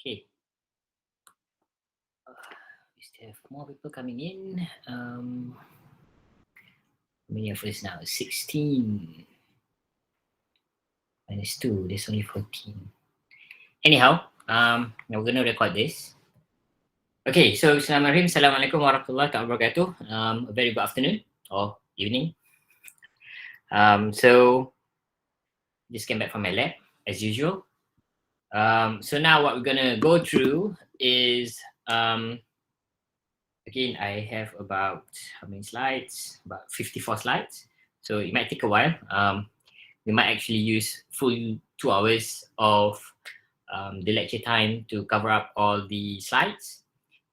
Okay. We still have more people coming in. How many of us now? 16 minus 2. There's only 14. Anyhow, now we're going to record this. Okay, so Assalamualaikum warahmatullahi wabarakatuh. A very good afternoon or evening. So just came back from my lab as usual. So now what we're gonna go through is again, I have about how many slides? About 54 slides. So it might take a while. We might actually use full 2 hours of the lecture time to cover up all the slides.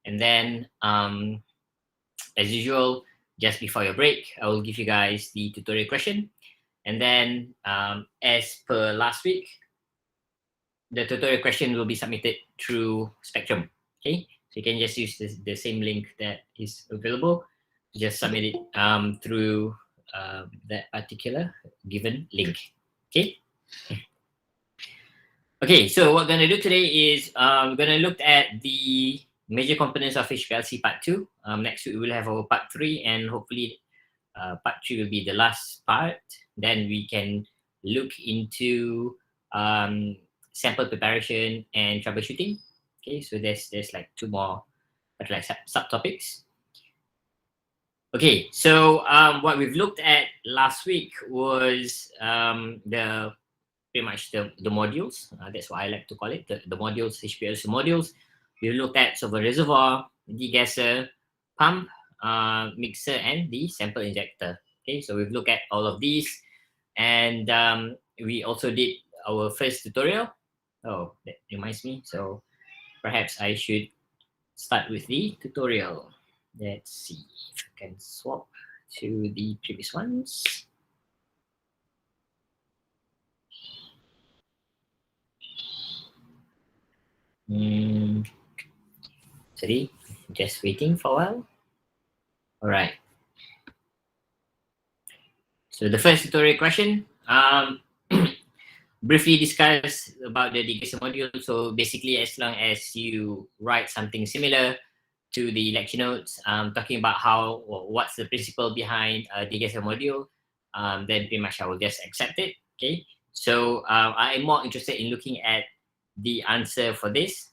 And then, as usual, just before your break, I will give you guys the tutorial question. And then, as per last week, the tutorial question will be submitted through Spectrum. Okay, so you can just use the same link that is available. Just submit it through that particular given link. Okay. Okay, so what we're going to do today is we're going to look at the major components of HPLC Part 2. Next week, we will have our Part 3, and hopefully Part 3 will be the last part. Then we can look into sample preparation and troubleshooting. Okay, so there's like 2 more like subtopics. Okay, so what we've looked at last week was pretty much the modules. That's what I like to call it, the modules, HPLC modules. We looked at sort of a reservoir, degasser, pump, mixer, and the sample injector. Okay, so we've looked at all of these, and we also did our first tutorial. Oh, that reminds me. So perhaps I should start with the tutorial. Let's see if I can swap to the previous ones. Sorry, just waiting for a while. All right. So the first tutorial question, briefly discuss about the degasser module. So basically, as long as you write something similar to the lecture notes, talking about how what's the principle behind a degasser module, then pretty much I will just accept it. Okay. So I am more interested in looking at the answer for this.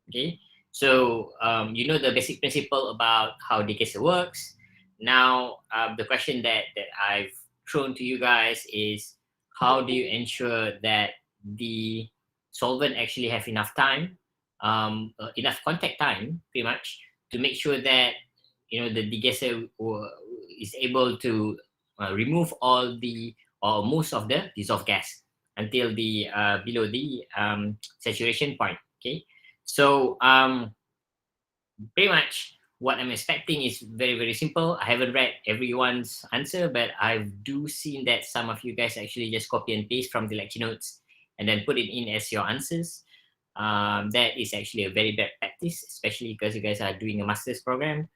Okay. So you know the basic principle about how degasser works. Now the question that I've thrown to you guys is, how do you ensure that the solvent actually have enough time, enough contact time, pretty much, to make sure that the degasser is able to remove all the or most of the dissolved gas until the below the saturation point. Okay, so pretty much what I'm expecting is very, very simple. I haven't read everyone's answer, but I do seen that some of you guys actually just copy and paste from the lecture notes and then put it in as your answers. That is actually a very bad practice, especially because you guys are doing a master's program.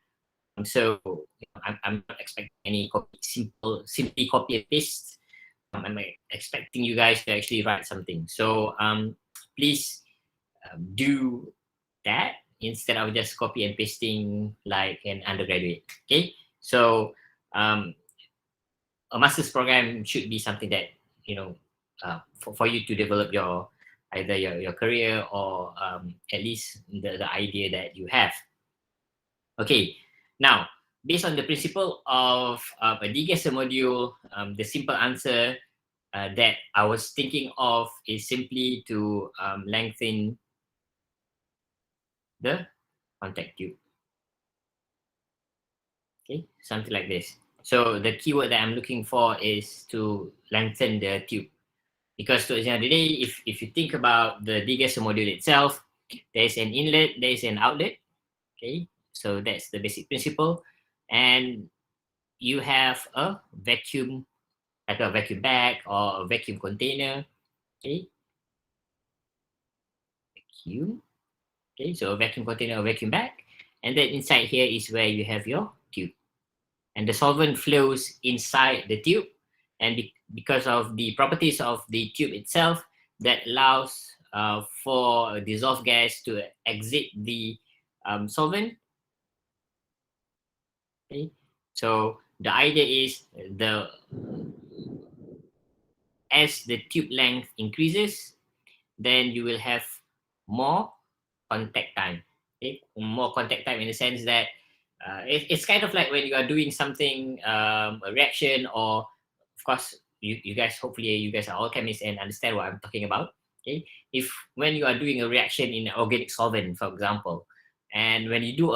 So I'm not expecting any simply copy and paste. I'm expecting you guys to actually write something. So please do that instead of just copy and pasting like an undergraduate. Okay, so a master's program should be something that for you to develop your either your career or at least the idea that you have. Okay, now based on the principle of a degasser module, the simple answer that I was thinking of is simply to lengthen the contact tube. Okay, something like this. So the keyword that I'm looking for is to lengthen the tube. Because to the end of the day, if you think about the degasser module itself, there's an inlet, there's an outlet. Okay, so that's the basic principle. And you have a vacuum, like a vacuum bag or a vacuum container. Okay, vacuum. Okay, so a vacuum container or vacuum bag. And then inside here is where you have your tube. and the solvent flows inside the tube. And because of the properties of the tube itself, that allows for dissolved gas to exit the solvent. Okay, so the idea is as the tube length increases, then you will have more contact time. Okay, more contact time in the sense that it's kind of like when you are doing something, a reaction, or of course, you guys, hopefully you guys are all chemists and understand what I'm talking about. Okay, if when you are doing a reaction in an organic solvent, for example, and when you do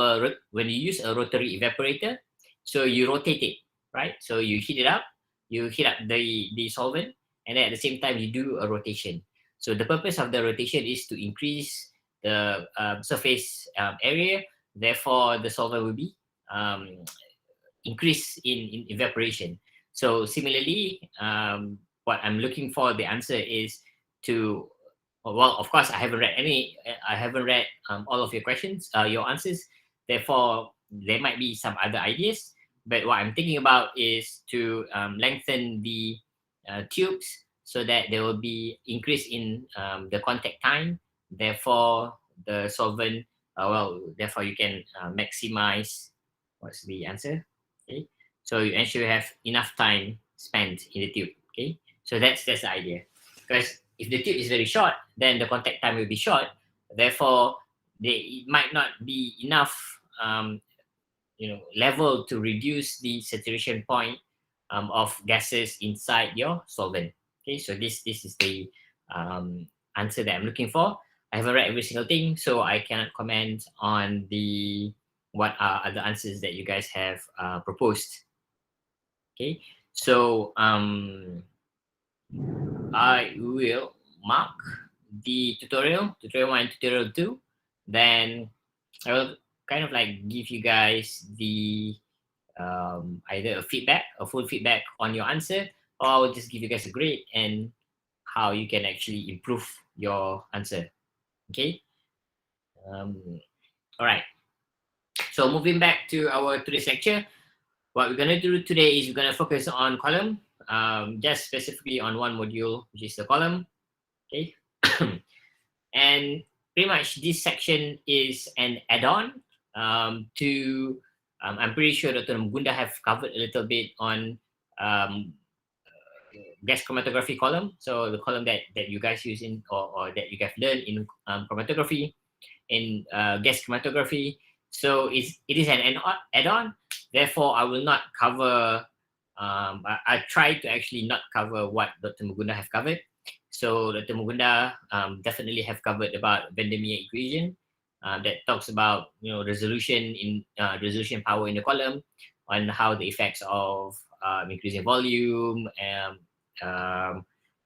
when you use a rotary evaporator, so you rotate it, right? So you heat it up, you heat up the solvent, and then at the same time you do a rotation. So the purpose of the rotation is to increase the surface area. Therefore, the solvent will be um, increase in evaporation. So similarly, what I'm looking for the answer is to, well, of course, I haven't read all of your questions, your answers. Therefore, there might be some other ideas. But what I'm thinking about is to lengthen the tubes so that there will be increase in the contact time. Therefore, the solvent, therefore you can maximize, what's the answer? Okay, so you ensure you have enough time spent in the tube. Okay, so that's the idea. Because if the tube is very short, then the contact time will be short. Therefore, it might not be enough, level to reduce the saturation point of gases inside your solvent. Okay, so this is the answer that I'm looking for. I haven't read every single thing, so I cannot comment on the what are other answers that you guys have proposed. Okay, so I will mark the tutorial 1 and tutorial 2. Then I will kind of like give you guys the either a full feedback on your answer, or I will just give you guys a grade and how you can actually improve your answer. Okay. All right. So moving back to our today's lecture, what we're gonna do today is we're gonna focus on column, just specifically on one module, which is the column. Okay. And pretty much this section is an add-on to, I'm pretty sure Dr. Mugunda have covered a little bit on um, gas chromatography column. So the column that you guys use in, or that you guys learn in chromatography, in gas chromatography. So it is an add-on. Therefore, I will not cover, I try to actually not cover what Dr. Mugunda have covered. So Dr. Mugunda definitely have covered about Vandermeer equation that talks about resolution power in the column, on how the effects of increasing volume,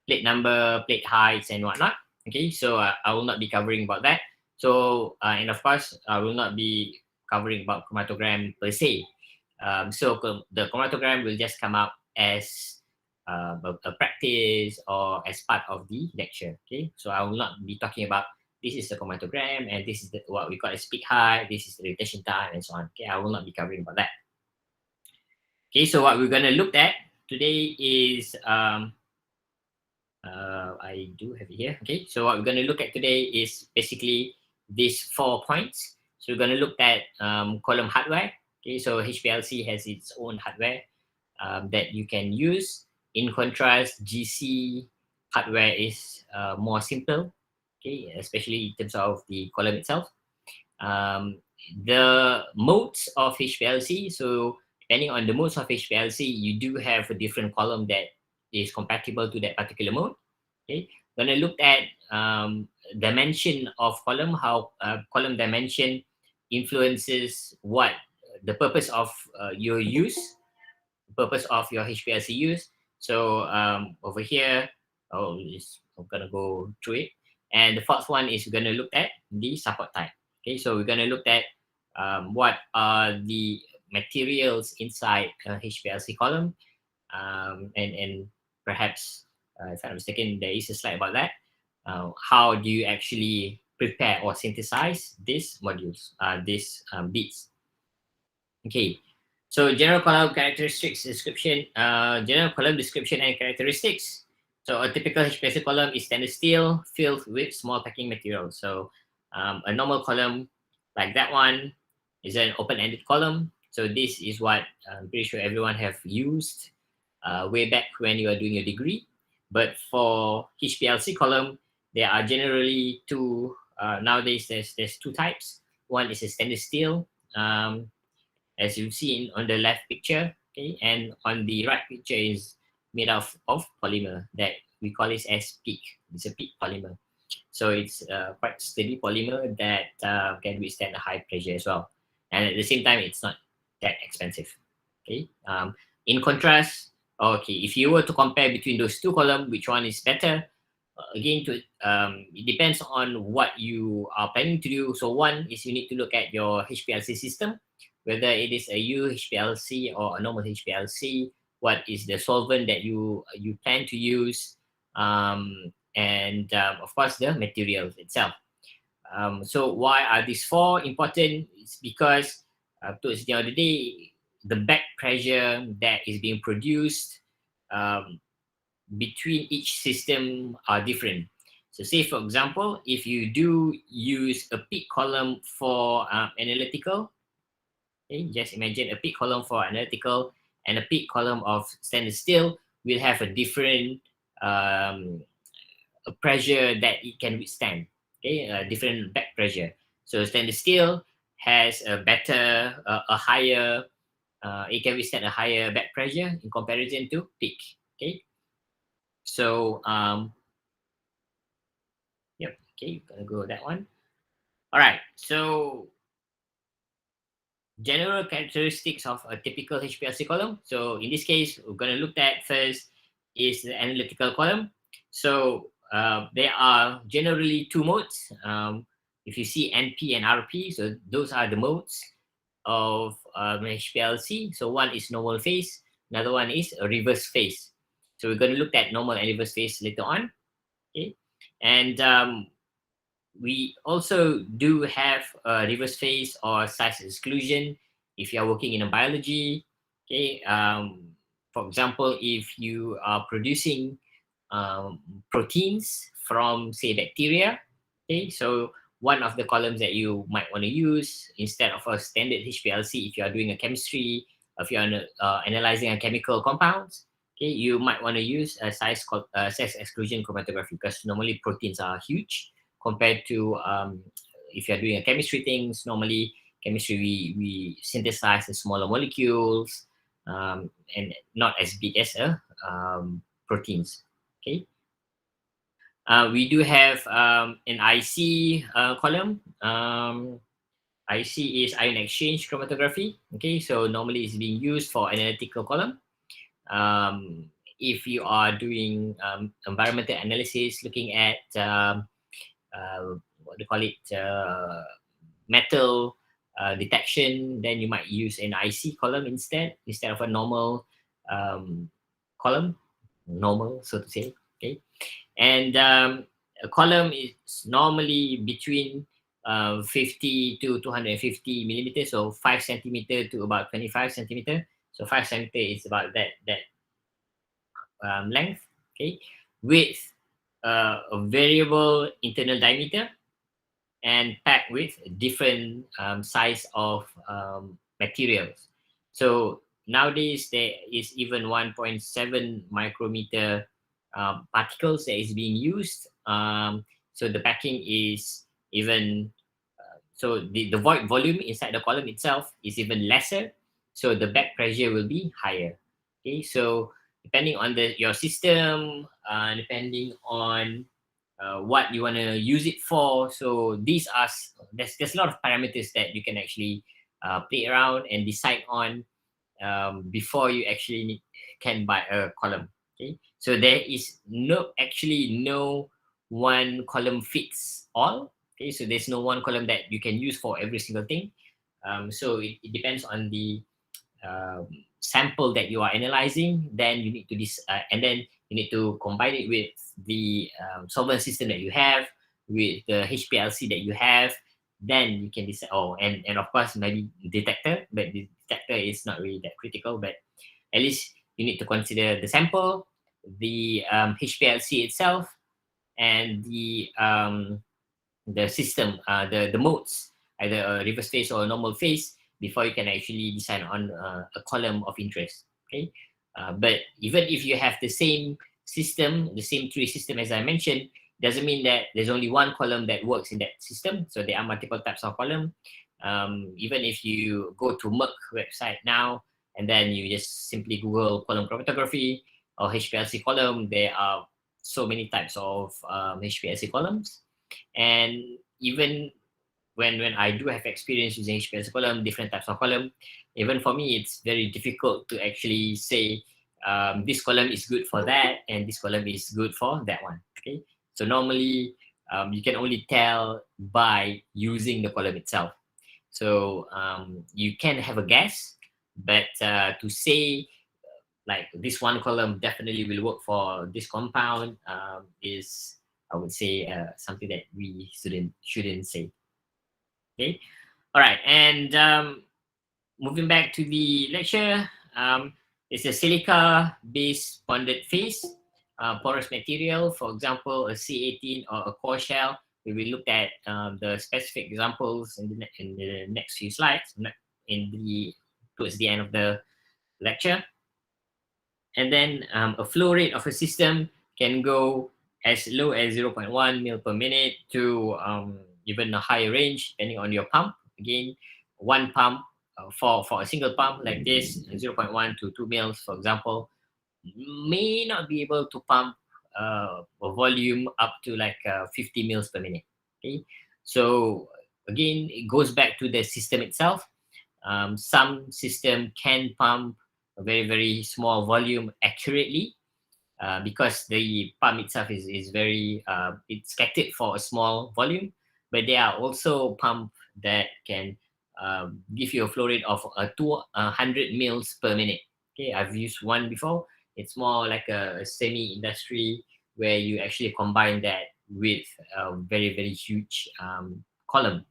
plate number, plate heights, and whatnot. Okay, so I will not be covering about that. So and of course I will not be covering about chromatogram per se. So the chromatogram will just come out as a practice or as part of the lecture. Okay, so I will not be talking about this is the chromatogram and this is what we call as peak height, this is the rotation time, and so on. Okay, I will not be covering about that. Okay, so what we're gonna look at today is I do have it here. Okay, so what we're gonna look at today is basically these 4 points. So we're gonna look at column hardware. Okay, so HPLC has its own hardware that you can use. In contrast, GC hardware is more simple, okay, especially in terms of the column itself. The modes of HPLC, so depending on the modes of HPLC, you do have a different column that is compatible to that particular mode. Okay, when I looked at dimension of column, how column dimension influences what the purpose of your use, purpose of your HPLC use. So over here, I'm gonna go through it. And the fourth one is we're gonna look at the support type. Okay, so we're gonna look at what are the materials inside HPLC column, and perhaps, if I'm mistaken, there is a slide about that. How do you actually prepare or synthesize these modules, these bits? Okay, So general column characteristics description, general column description and characteristics. So a typical HPLC column is stainless steel filled with small packing material. So a normal column like that one is an open-ended column. So this is what I'm pretty sure everyone have used way back when you are doing your degree. But for HPLC column, there are generally two. Nowadays, there's two types. One is a stainless steel. As you've seen on the left picture, okay, and on the right picture is made of polymer that we call it as PEEK. It's a PEEK polymer. So it's quite steady polymer that can withstand a high pressure as well. And at the same time, it's not that expensive. Okay. In contrast, okay, if you were to compare between those two columns, which one is better? Again, it depends on what you are planning to do. So one is you need to look at your HPLC system, whether it is a UHPLC or a normal HPLC. What is the solvent that you plan to use? And of course the materials itself. So why are these four important? It's because towards the end of the day, the back pressure that is being produced between each system are different. So say for example, if you do use a PEEK column for analytical, okay, just imagine a PEEK column for analytical and a PEEK column of stainless steel will have a different a pressure that it can withstand, okay, a different back pressure. So stainless steel has a better, a higher, it can withstand a higher back pressure in comparison to PEEK, okay. So, yep, okay, gonna go with that one. All right, so general characteristics of a typical HPLC column. So in this case, we're gonna look at first is the analytical column. So there are generally two modes. If you see NP and RP, so those are the modes of HPLC. So one is normal phase, another one is a reverse phase. So we're going to look at normal and reverse phase later on. Okay, and we also do have a reverse phase or size exclusion if you are working in a biology. Okay, for example, if you are producing proteins from, say, bacteria. Okay, so one of the columns that you might want to use instead of a standard HPLC, if you are doing a chemistry, if you are analyzing a chemical compounds, okay, you might want to use a size exclusion chromatography because normally proteins are huge compared to if you're doing a chemistry things. Normally, chemistry we synthesize the smaller molecules and not as big as proteins. Okay. We do have an IC column. IC is ion exchange chromatography. Okay, so normally it's being used for analytical column. If you are doing environmental analysis, looking at what do you call it, metal detection, then you might use an IC column instead of a normal column, normal so to say. Okay, and a column is normally between 50 to 250 millimeters, so 5 centimeter to about 25 centimeter. So 5 centimeter is about that length. Okay, with a variable internal diameter and packed with different size of materials. So nowadays there is even 1.7 micrometer particles that is being used. So the packing is even so the void volume inside the column itself is even lesser. So the back pressure will be higher. Okay, so depending on your system, depending on what you want to use it for. So these are there's a lot of parameters that you can actually play around and decide on before you actually can buy a column. Okay, so there is no one column fits all. Okay, so there's no one column that you can use for every single thing. So it depends on the sample that you are analyzing. Then you need to and then you need to combine it with the solvent system that you have, with the HPLC that you have, then you can decide. Oh, and of course maybe detector, but the detector is not really that critical. But at least you need to consider the sample, the HPLC itself, and the system, the modes, either a reverse phase or a normal phase, before you can actually decide on a column of interest. Okay, but even if you have the same system, the same tree system as I mentioned, doesn't mean that there's only one column that works in that system. So there are multiple types of column. Even if you go to Merck website now and then you just simply Google column chromatography or HPLC column, there are so many types of HPLC columns. And even when I do have experience using HPLC column, different types of column, even for me, it's very difficult to actually say this column is good for that and this column is good for that one. Okay, so normally you can only tell by using the column itself. So you can have a guess, but to say like this one column definitely will work for this compound is, I would say, something that we shouldn't say. Okay, all right, and moving back to the lecture, it's a silica-based bonded phase, porous material, for example, a C18 or a core shell. We will look at the specific examples in the next few slides, towards the end of the lecture. And then a flow rate of a system can go as low as 0.1 mil per minute to even a higher range depending on your pump. Again, one pump for a single pump like this, 0.1 to 2 mils, for example, may not be able to pump a volume up to like 50 mils per minute. Okay, so again, it goes back to the system itself. Some system can pump a very, very small volume accurately because the pump itself is very, it's catered for a small volume, but there are also pump that can give you a flow rate of 200 mils per minute. Okay, I've used one before. It's more like a semi-industry where you actually combine that with a very, very huge column.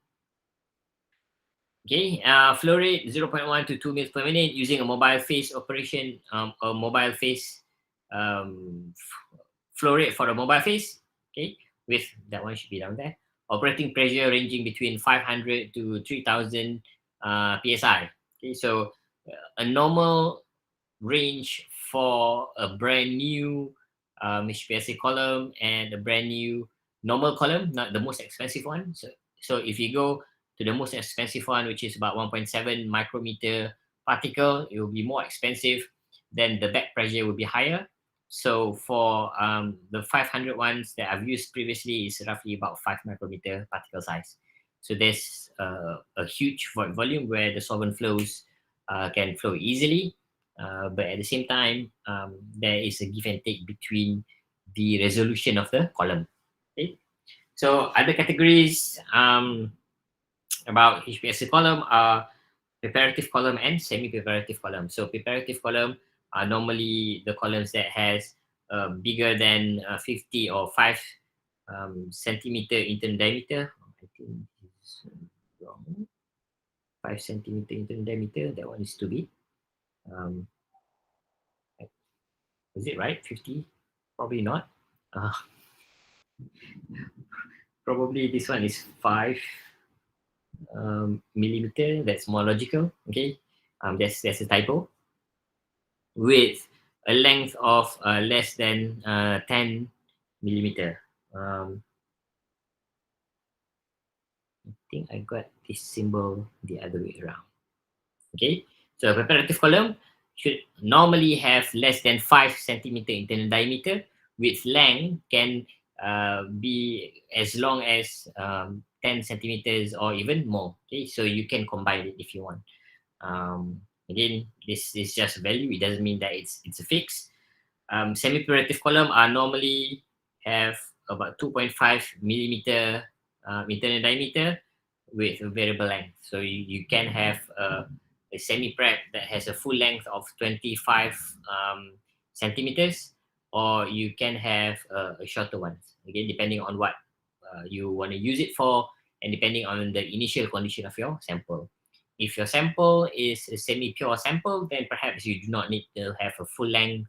Okay, flow rate 0.1 to 2 mils per minute using a mobile phase operation, a mobile phase flow rate for the mobile phase. Okay, with that one should be down there. Operating pressure ranging between 500 to 3000 psi. Okay, so a normal range for a brand new HPLC column and a brand new normal column, not the most expensive one. So if you go to the most expensive one, which is about 1.7 micrometer particle, it will be more expensive. Then the back pressure will be higher. So for the 500 ones that I've used previously is roughly about 5 micrometer particle size. So there's a huge void volume where the solvent flows can flow easily. But at the same time, there is a give and take between the resolution of the column. Okay? So other categories about HPLC column are preparative column and semi-preparative column. So preparative column are normally the columns that has bigger than 50 or 5 centimeter internal diameter. I think it's wrong. 5 centimeter internal diameter. That one is too big. Is it right? 50? Probably not. Probably this one is 5 millimeter. That's more logical. Okay, that's a typo. With a length of less than 10 millimeter. I think I got this symbol the other way around. Okay, so a preparative column should normally have less than 5 centimeter internal diameter, with length can be as long as 10 centimeters or even more. Okay, so you can combine it if you want. Again, this is just a value. It doesn't mean that it's a fix. Semi-preparative column are normally have about 2.5 millimeter internal diameter with a variable length. So you can have a semi-prep that has a full length of 25 centimeters, or you can have a shorter one. Again, depending on what you want to use it for. and depending on the initial condition of your sample. If your sample is a semi-pure sample, then perhaps you do not need to have a full-length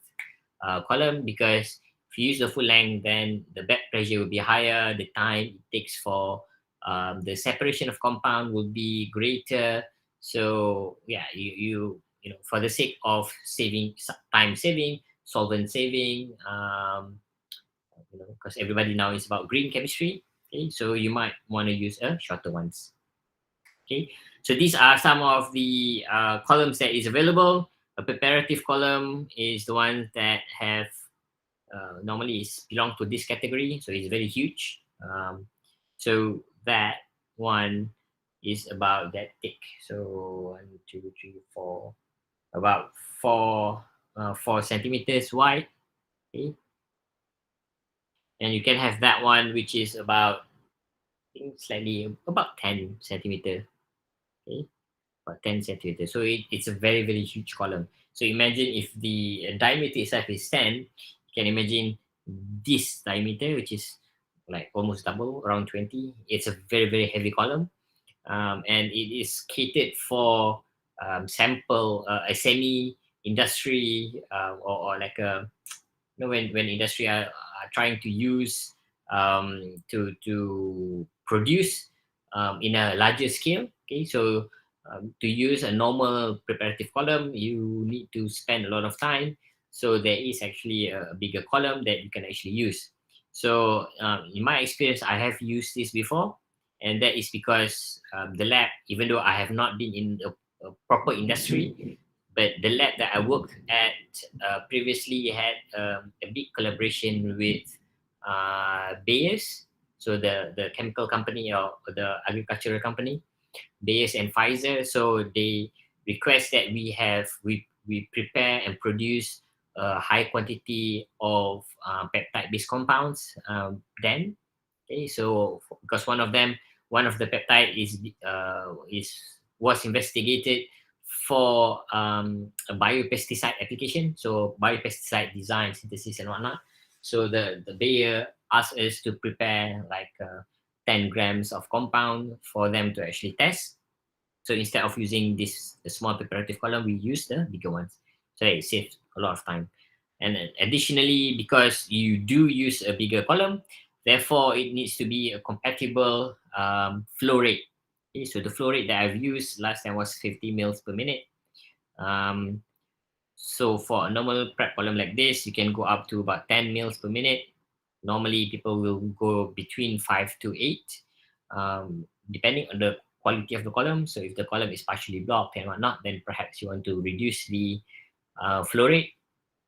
column, because if you use the full length, then the bed pressure will be higher, the time it takes for the separation of compound will be greater. So yeah, you know, for the sake of saving time saving, solvent saving, you know, because everybody now is about green chemistry. Okay, so you might want to use a shorter ones. Okay, so these are some of the columns that is available. A preparative column is the one that have normally is belong to this category, so it's very huge. So that one is about that thick. So 1, 2, 3, 4, about 4 centimeters wide. Okay, and you can have that one which is about, I think, slightly about 10 centimeter. Okay, about 10 centimeters. So it's a very huge column. So imagine if the diameter itself is 10, you can imagine this diameter, which is like almost double, around 20. It's a very heavy column, and it is catered for sample a semi industry, or like a, you know, when industry are trying to use to produce in a larger scale. Okay, so to use a normal preparative column, you need to spend a lot of time. So there is actually a bigger column that you can actually use. So in my experience, I have used this before, and that is because the lab, even though I have not been in a proper industry, but the lab that I worked at previously had a big collaboration with Bayers, so the chemical company or the agricultural company, Bayers and Pfizer. So they request that we prepare and produce a high quantity of peptide-based compounds. Then, okay, so because one of the peptide is was investigated for a biopesticide application, so biopesticide design, synthesis, and whatnot. So the Bayer asked us to prepare like 10 grams of compound for them to actually test. So instead of using the small preparative column, we use the bigger ones. So it saves a lot of time. And then additionally, because you do use a bigger column, therefore it needs to be a compatible flow rate. Okay, so the flow rate that I've used last time was 50 mils per minute. Um, so for a normal prep column like this, you can go up to about 10 mils per minute. Normally, people will go between 5 to 8, depending on the quality of the column. So if the column is partially blocked and whatnot, then perhaps you want to reduce the flow rate.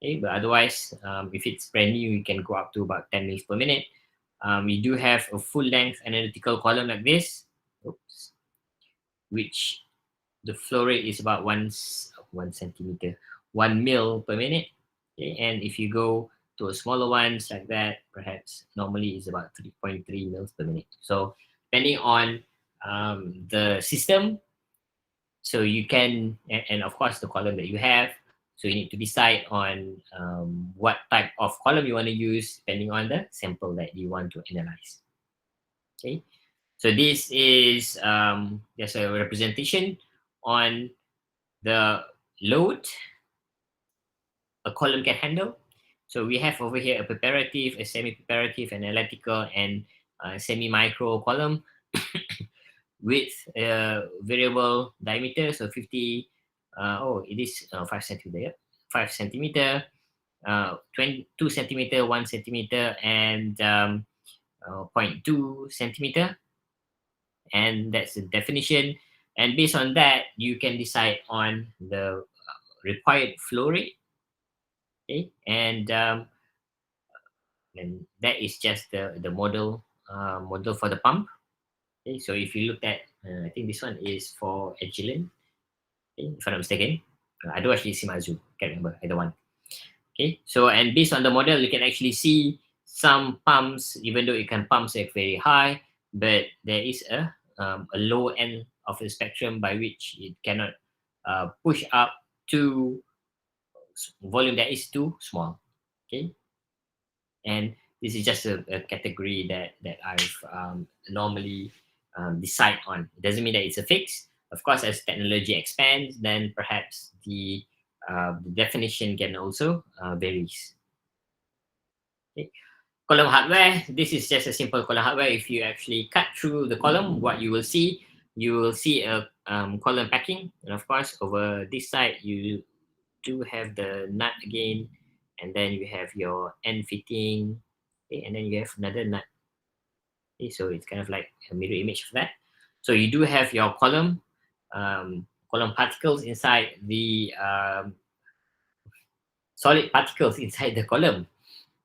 Okay, but otherwise, if it's brand new, you can go up to about 10 mils per minute. We do have a full length analytical column like this, oops, which the flow rate is about 1 centimeter, 1 mil per minute. Okay, and if you go to a smaller ones like that, perhaps normally is about 3.3 mils per minute. So depending on the system, so you can, and of course the column that you have, so you need to decide on what type of column you want to use depending on the sample that you want to analyze. Okay, so this is just a representation on the load a column can handle. So we have over here a preparative, a semi-preparative, an analytical, and semi-micro column with a variable diameter. So 50, it is 5 centimeter, yeah? 5 centimeter, 22 centimeter, 1 centimeter, and 0.2 centimeter. And that's the definition. And based on that, you can decide on the required flow rate. Okay, and that is just the model for the pump. Okay, so if you look at, I think this one is for Agilent, okay, if I'm not mistaken. I don't actually see my Zoom, can't remember either one. Okay, so and based on the model, you can actually see some pumps, even though it can pump like very high, but there is a low end of the spectrum by which it cannot push up to volume that is too small. Okay, and this is just a category that I've normally decide on. It doesn't mean that it's a fix. Of course, as technology expands, then perhaps the definition can also varies. Okay. Column hardware, this is just a simple column hardware. If you actually cut through the column, what you will see a column packing. And of course, over this side, you do have the nut again, and then you have your end fitting, okay, and then you have another nut. Okay, so it's kind of like a mirror image of that. So you do have your column particles inside the solid particles inside the column.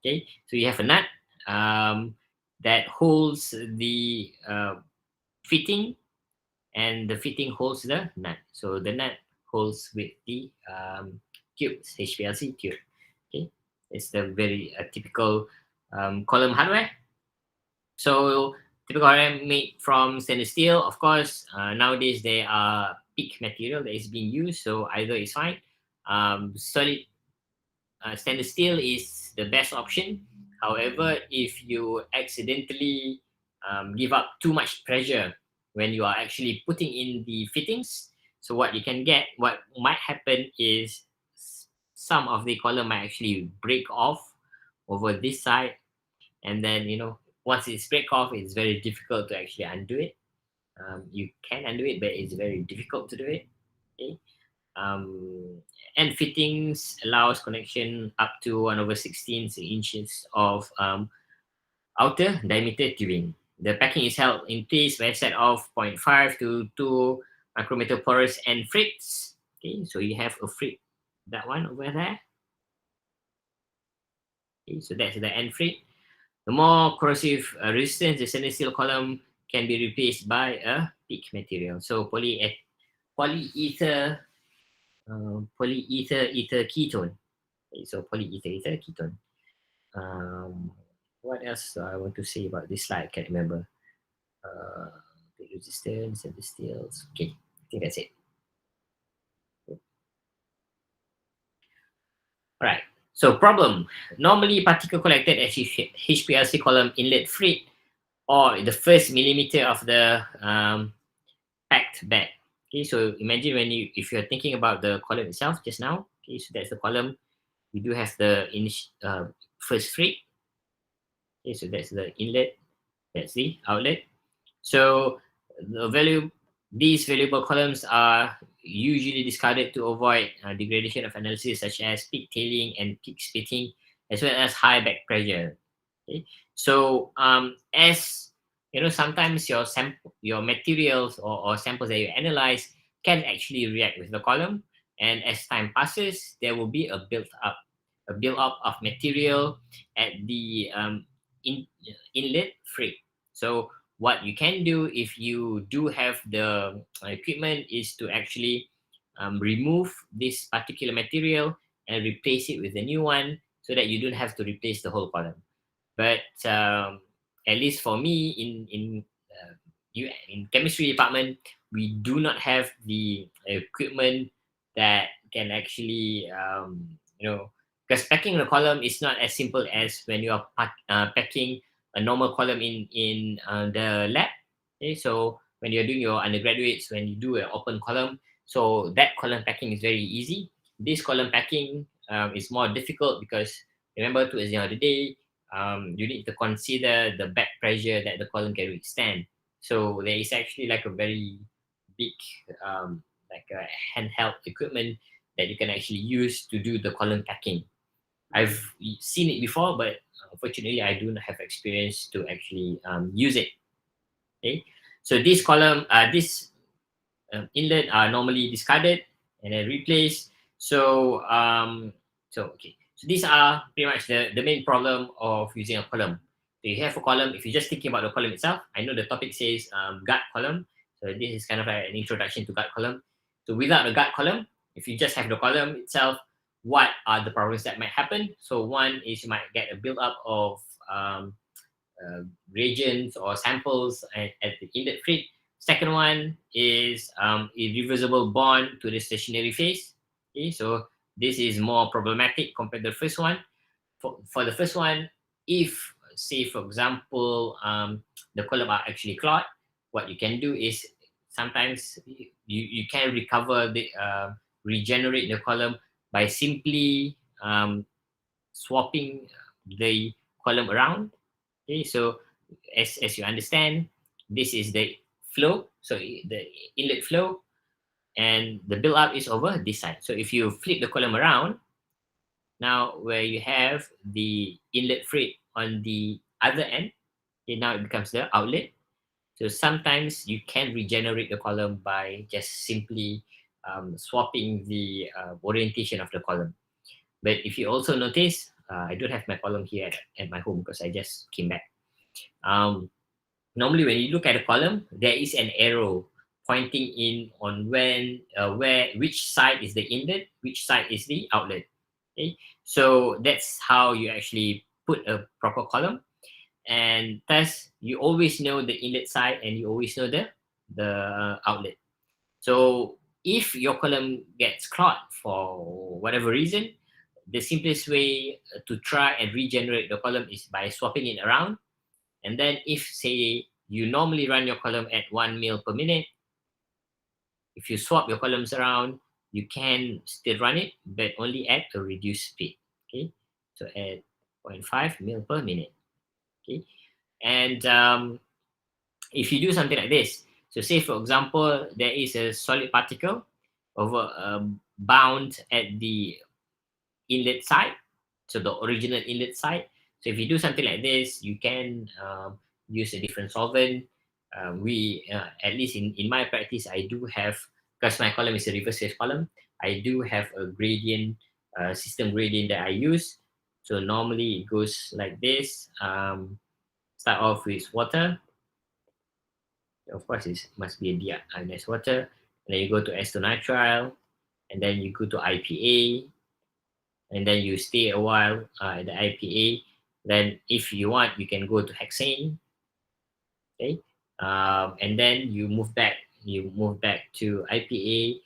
Okay, so you have a nut that holds the fitting, and the fitting holds the nut. So the nut holds with the tubes, HPLC tube. Okay, it's the very typical column hardware. So typical hardware made from stainless steel. Of course, nowadays there are PEEK material that is being used, so either is fine. Solid stainless steel is the best option. However, if you accidentally give up too much pressure when you are actually putting in the fittings, so what might happen is some of the column might actually break off over this side, and then once it's break off, it's very difficult to actually undo it. You can undo it, but it's very difficult to do it. Okay. End fittings allows connection up to 1/16 inches of outer diameter tubing. The packing is held in place by a set of 0.5 to 2 micrometer porous end frits. Okay, so you have a frit, that one over there. Okay, so that's the end frit. The more corrosive resistance, the stainless steel column can be replaced by a PEEK material. So polyether ether ketone. Okay, so polyether ether ketone. What else do I want to say about this slide? I can't remember. The resistance and the steels. Okay, I think that's it. All right. So problem. Normally, particle collected at HPLC column inlet frit or the first millimeter of the packed bed. Okay, so imagine if you're thinking about the column itself just now. Okay, so that's the column. We do have the first frit. Okay, so that's the inlet. That's the outlet. So these valuable columns are usually discarded to avoid degradation of analysis such as peak tailing and peak splitting, as well as high back pressure. Okay? So as sometimes your materials or samples that you analyze can actually react with the column, and as time passes, there will be a build up of material at the inlet frit. So what you can do if you do have the equipment is to actually remove this particular material and replace it with a new one, so that you don't have to replace the whole column. But at least for me in chemistry department, we do not have the equipment that can actually because packing the column is not as simple as when you are packing a normal column in the lab. Okay, so when you're doing your undergraduates, when you do an open column, so that column packing is very easy. This column packing is more difficult because remember, towards the end of the day, you need to consider the back pressure that the column can withstand. So there is actually like a very big like a handheld equipment that you can actually use to do the column packing. I've seen it before, but unfortunately, I do not have experience to actually use it. Okay, so this column, this inlet are normally discarded and then replaced. So okay, so these are pretty much the main problem of using a column. So you have a column. If you're just thinking about the column itself, I know the topic says gut column. So this is kind of like an introduction to gut column. So without a gut column, if you just have the column itself, what are the problems that might happen? So one is you might get a buildup of reagents or samples at the inlet frit. Second one is irreversible bond to the stationary phase. Okay, so this is more problematic compared to the first one. For the first one, if say for example the column are actually clogged, what you can do is sometimes you can recover the regenerate the column by simply swapping the column around. Okay, so as you understand, this is the flow, so the inlet flow, and the build up is over this side. So if you flip the column around, now where you have the inlet freight on the other end, okay, now it becomes the outlet. So sometimes you can regenerate the column by just simply swapping the orientation of the column. But if you also notice, I don't have my column here at my home because I just came back. Normally when you look at a column, there is an arrow pointing in on which side is the inlet, which side is the outlet. Okay, so that's how you actually put a proper column, and thus you always know the inlet side and you always know the outlet. So if your column gets clogged for whatever reason, the simplest way to try and regenerate the column is by swapping it around. And then if, say, you normally run your column at 1 mil per minute, if you swap your columns around, you can still run it, but only at a reduced speed. Okay, so at 0.5 mil per minute. Okay, and if you do something like this, so say for example, there is a solid particle over bound at the inlet side, so the original inlet side. So if you do something like this, you can use a different solvent. At least in my practice, I do have, because my column is a reverse phase column, I do have a gradient, system gradient that I use. So normally it goes like this. Start off with water. Of course, it must be a deionized water. And then you go to acetonitrile, and then you go to IPA, and then you stay a while at the IPA. Then if you want, you can go to hexane. Okay, and then you move back. You move back to IPA,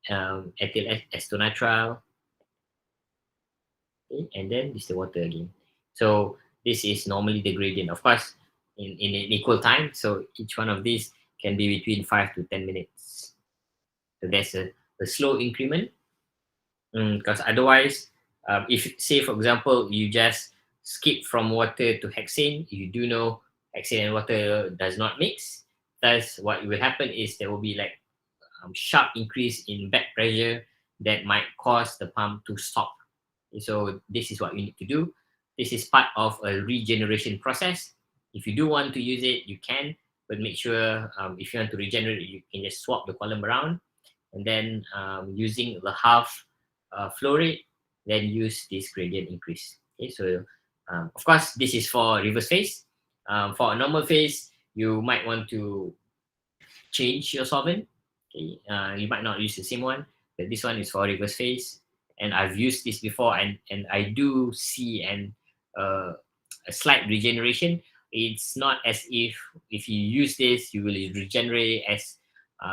ethyl acetonitrile, okay, and then this is the water again. So this is normally the gradient, of course, in an equal time. So each one of these can be between 5 to 10 minutes. So there's a slow increment, because otherwise, if say for example you just skip from water to hexane, you do know hexane and water does not mix. Thus, what will happen is there will be like sharp increase in back pressure that might cause the pump to stop. So this is what you need to do. This is part of a regeneration process. If you do want to use it, you can, but make sure if you want to regenerate, you can just swap the column around, and then using the half flow rate, then use this gradient increase. Okay, so of course, this is for reverse phase. For a normal phase, you might want to change your solvent. Okay, you might not use the same one, but this one is for reverse phase, and I've used this before, and I do see a slight regeneration. It's not as if you use this, you will regenerate as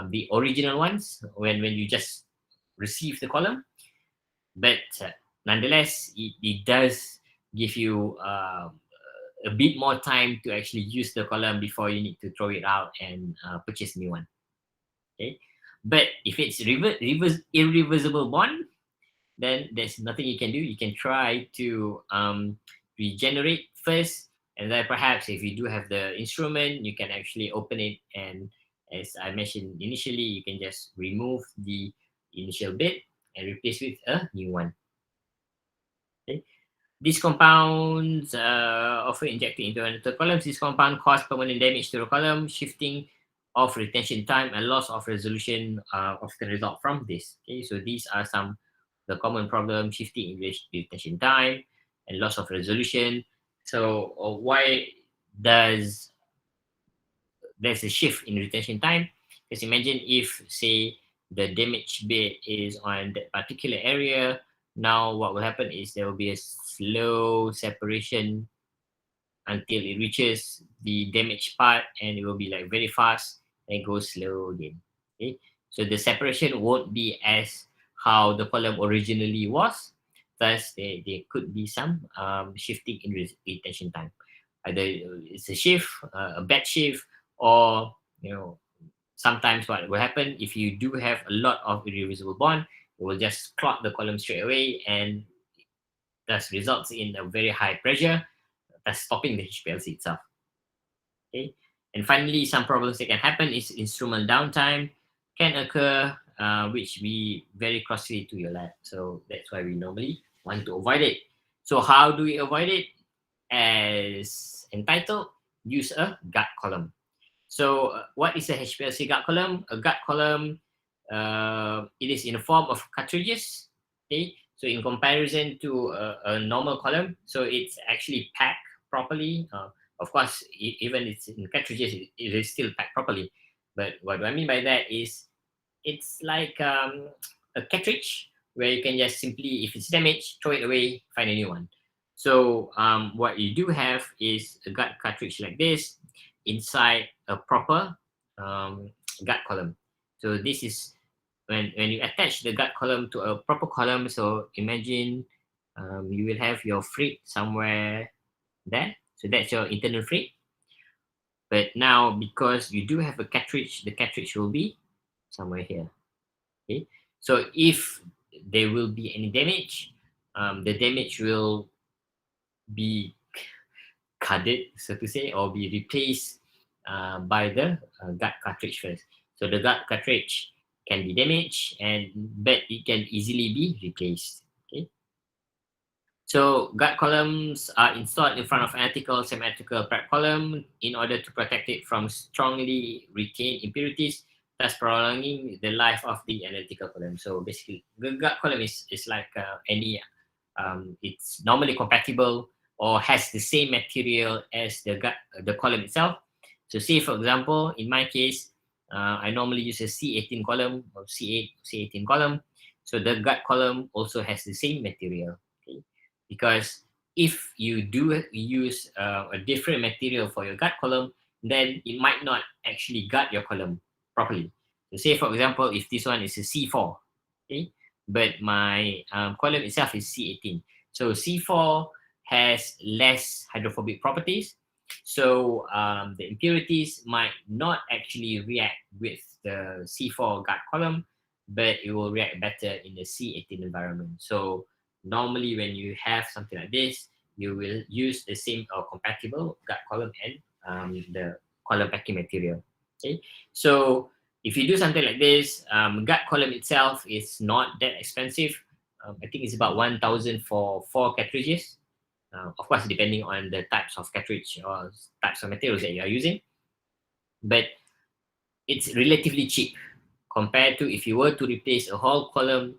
the original ones when you just receive the column, but nonetheless, it does give you a bit more time to actually use the column before you need to throw it out and purchase a new one. Okay, but if it's irreversible bond, then there's nothing you can do. You can try to regenerate first, and then perhaps if you do have the instrument, you can actually open it, and as I mentioned initially, you can just remove the initial bit and replace with a new one. Okay. These compounds often injected into another columns. This compound cause permanent damage to the column, shifting of retention time and loss of resolution often result from this. Okay, so these are some the common problems: shifting in retention time and loss of resolution. So why does there's a shift in retention time? Because imagine if, say, the damage bit is on that particular area. Now what will happen is there will be a slow separation until it reaches the damaged part, and it will be like very fast and go slow again. Okay, so the separation won't be as how the column originally was. Thus there could be some shifting in retention time. Either it's a shift, a bad shift, or sometimes what will happen if you do have a lot of irreversible bond, it will just clog the column straight away, and thus results in a very high pressure, thus stopping the HPLC itself. Okay, and finally, some problems that can happen is instrument downtime can occur, which be very costly to your lab. So that's why we normally want to avoid it. So how do we avoid it? As entitled, use a guard column. So what is a HPLC guard column? A guard column, it is in the form of cartridges. Okay, so in comparison to a normal column, so it's actually packed properly. Of course, even it's in cartridges, it is still packed properly. But what do I mean by that is it's like a cartridge where you can just simply, if it's damaged, throw it away, find a new one. So what you do have is a guard cartridge like this inside a proper guard column. So this is when you attach the guard column to a proper column. So imagine you will have your frit somewhere there. So that's your internal frit. But now, because you do have a cartridge, the cartridge will be somewhere here. Okay, so if there will be any damage, the damage will be carded, so to say, or be replaced by the guard cartridge first. So the guard cartridge can be damaged, but it can easily be replaced. Okay. So guard columns are installed in front of analytical, semi-analytical prep column in order to protect it from strongly retained impurities, thus prolonging the life of the analytical column. So basically, the guard column is like any, it's normally compatible or has the same material as the column itself. So say, for example, in my case, I normally use a C18 column or C18 column. So the guard column also has the same material. Okay? Because if you do use a different material for your guard column, then it might not actually guard your column properly. So say, for example, if this one is a C4, okay, but my column itself is C18. So C4 has less hydrophobic properties. So the impurities might not actually react with the C4 guard column, but it will react better in the C18 environment. So normally when you have something like this, you will use the same or compatible guard column and the column packing material. Okay, so if you do something like this, guard column itself is not that expensive. I think it's about 1,000 for 4 cartridges. Of course, depending on the types of cartridge or types of materials that you are using. But it's relatively cheap compared to if you were to replace a whole column.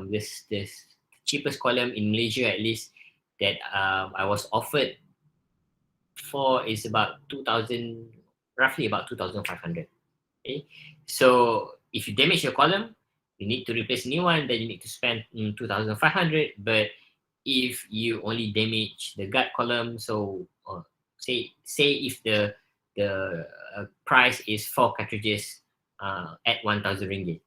This cheapest column in Malaysia, at least, that I was offered for is about 2,000, roughly about 2,500. Okay, so if you damage your column, you need to replace a new one, then you need to spend 2,500. But if you only damage the guard column, so say if the price is 4 cartridges at 1,000 ringgit.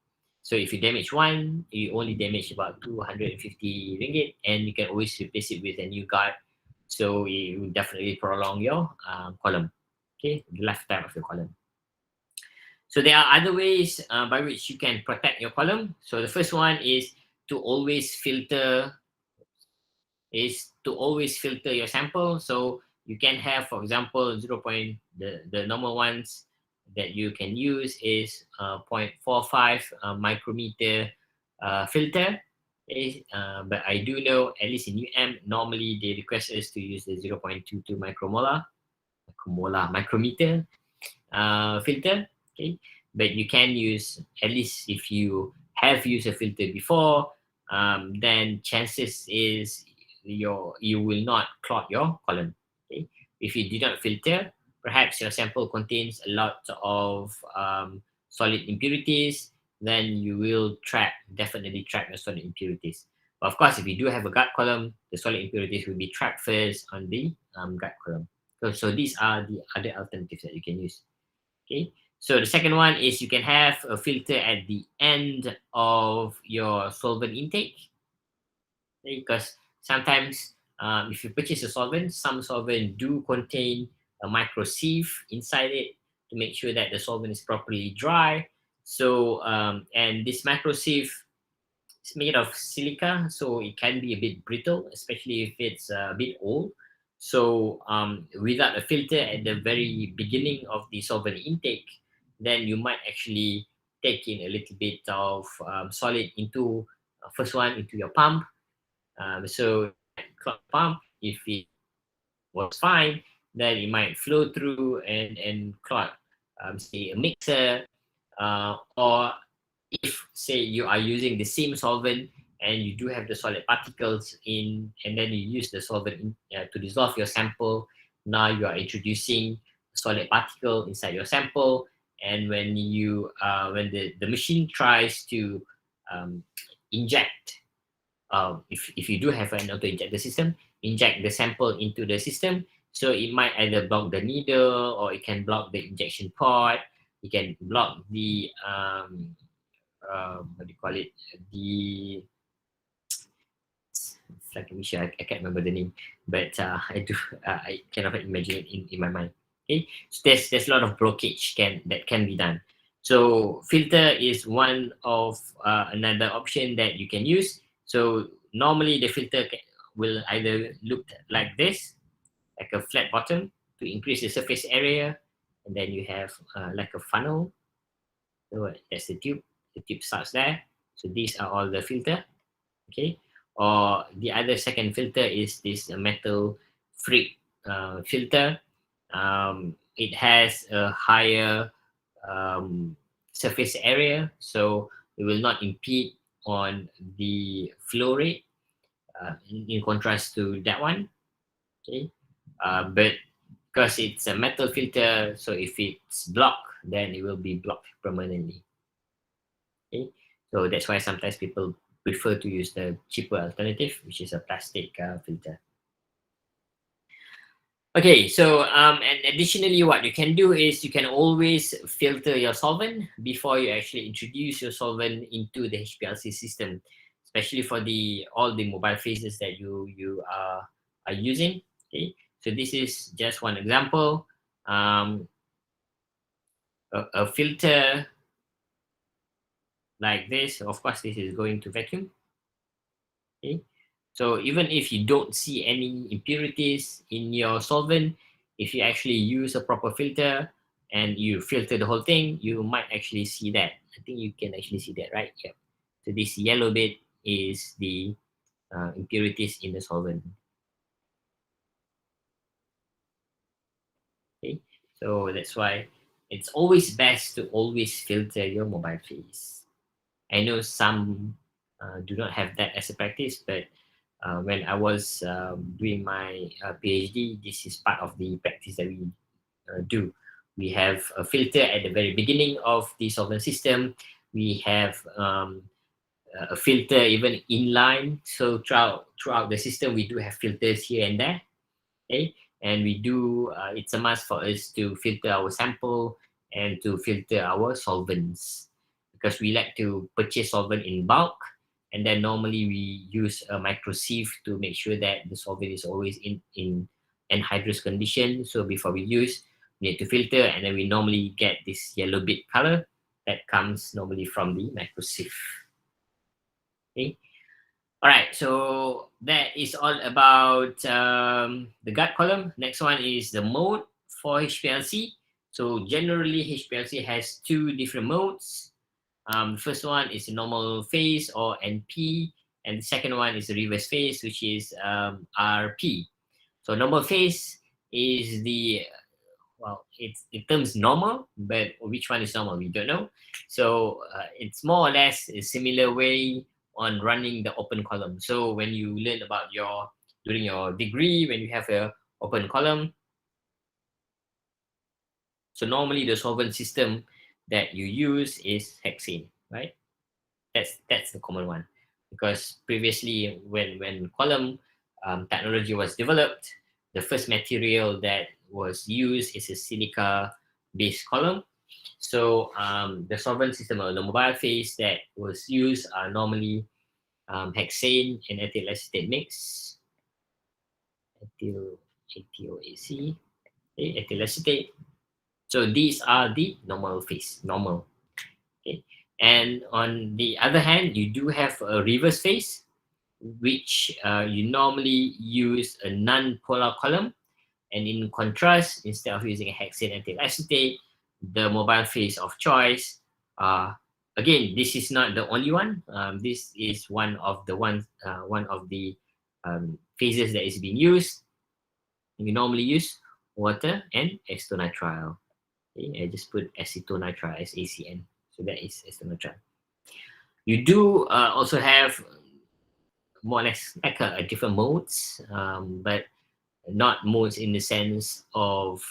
So if you damage one, you only damage about 250 ringgit, and you can always replace it with a new guard. So it will definitely prolong your column. Okay, the lifetime of your column. So there are other ways by which you can protect your column. So the first one is to always filter your sample. So you can have, for example, the normal ones that you can use is 0.45 micrometer filter. Okay? But I do know, at least in UM, normally they request us to use the 0.22 micrometer filter. Okay, but you can use, at least if you have used a filter before, then chances is you will not clog your column. Okay, if you did not filter, perhaps your sample contains a lot of solid impurities, then you will definitely trap your solid impurities. But of course, if you do have a guard column, the solid impurities will be trapped first on the guard column. So these are the other alternatives that you can use. Okay, so the second one is you can have a filter at the end of your solvent intake. Okay, because sometimes if you purchase a solvent, some solvent do contain a micro sieve inside it to to make sure that the solvent is properly dry. So and this macro sieve is made of silica, so it can be a bit brittle, especially if it's a bit old. So without a filter at the very beginning of the solvent intake, then you might actually take in a little bit of solid into first one into your pump. So clog pump, if it was fine, then it might flow through and clog, say a mixer, or if say you are using the same solvent and you do have the solid particles in, and then you use the solvent to dissolve your sample. Now you are introducing solid particle inside your sample, and when you when the machine tries to inject, if you do have an auto injector system, inject the sample into the system, so it might either block the needle, or it can block the injection port, it can block the what do you call it, the, it's like a mission, I can't remember the name, but I cannot imagine it in my mind. Okay, so there's a lot of blockage that can be done. So filter is one of another option that you can use. So normally the filter will either look like this, like a flat bottom to increase the surface area, and then you have like a funnel. So that's the tube. The tube starts there. So these are all the filter. Okay, or the other second filter is this metal freak filter. It has a higher surface area, so it will not impede on the flow rate, in contrast to that one. Okay, but because it's a metal filter, so if it's blocked, then it will be blocked permanently. Okay, so that's why sometimes people prefer to use the cheaper alternative, which is a plastic filter. Okay, so and additionally, what you can do is you can always filter your solvent before you actually introduce your solvent into the HPLC system, especially for the all the mobile phases that you are using. Okay, so this is just one example. A filter like this, of course, this is going to vacuum. Okay, so even if you don't see any impurities in your solvent, if you actually use a proper filter and you filter the whole thing, you might actually see that. I think you can actually see that, right? Yeah. So this yellow bit is the impurities in the solvent. Okay, so that's why it's always best to always filter your mobile phase. I know some do not have that as a practice, but when I was doing my PhD, this is part of the practice that we do. We have a filter at the very beginning of the solvent system. We have a filter even inline. So throughout the system, we do have filters here and there. Okay, and we do. It's a must for us to filter our sample and to filter our solvents, because we like to purchase solvent in bulk, and then normally we use a micro sieve to make sure that the solvent is always in anhydrous condition. So before we use, we need to filter, and then we normally get this yellow bit color that comes normally from the micro sieve. Okay. All right, so that is all about the gut column. Next one is the mode for HPLC. So generally, HPLC has two different modes. The first one is the normal phase, or NP, and the second one is the reverse phase, which is RP. So normal phase is the, well, it terms normal, but which one is normal, we don't know. So it's more or less a similar way on running the open column. So when you learn about during your degree, when you have a open column, so normally the solvent system that you use is hexane, right? That's the common one, because previously when column technology was developed, the first material that was used is a silica based column. So the solvent system, or the mobile phase that was used, are normally hexane and ethyl acetate mix, ethyl ATOAC, okay, ethyl acetate. So these are the normal phase, normal. Okay. And on the other hand, you do have a reverse phase, which you normally use a non-polar column. And in contrast, instead of using a hexane ethyl acetate, the mobile phase of choice, again, this is not the only one. This is one of the phases that is being used. You normally use water and acetonitrile. Okay, I just put acetonitrile as ACN. So that is acetonitrile. You do also have more or less like a different modes, but not modes in the sense of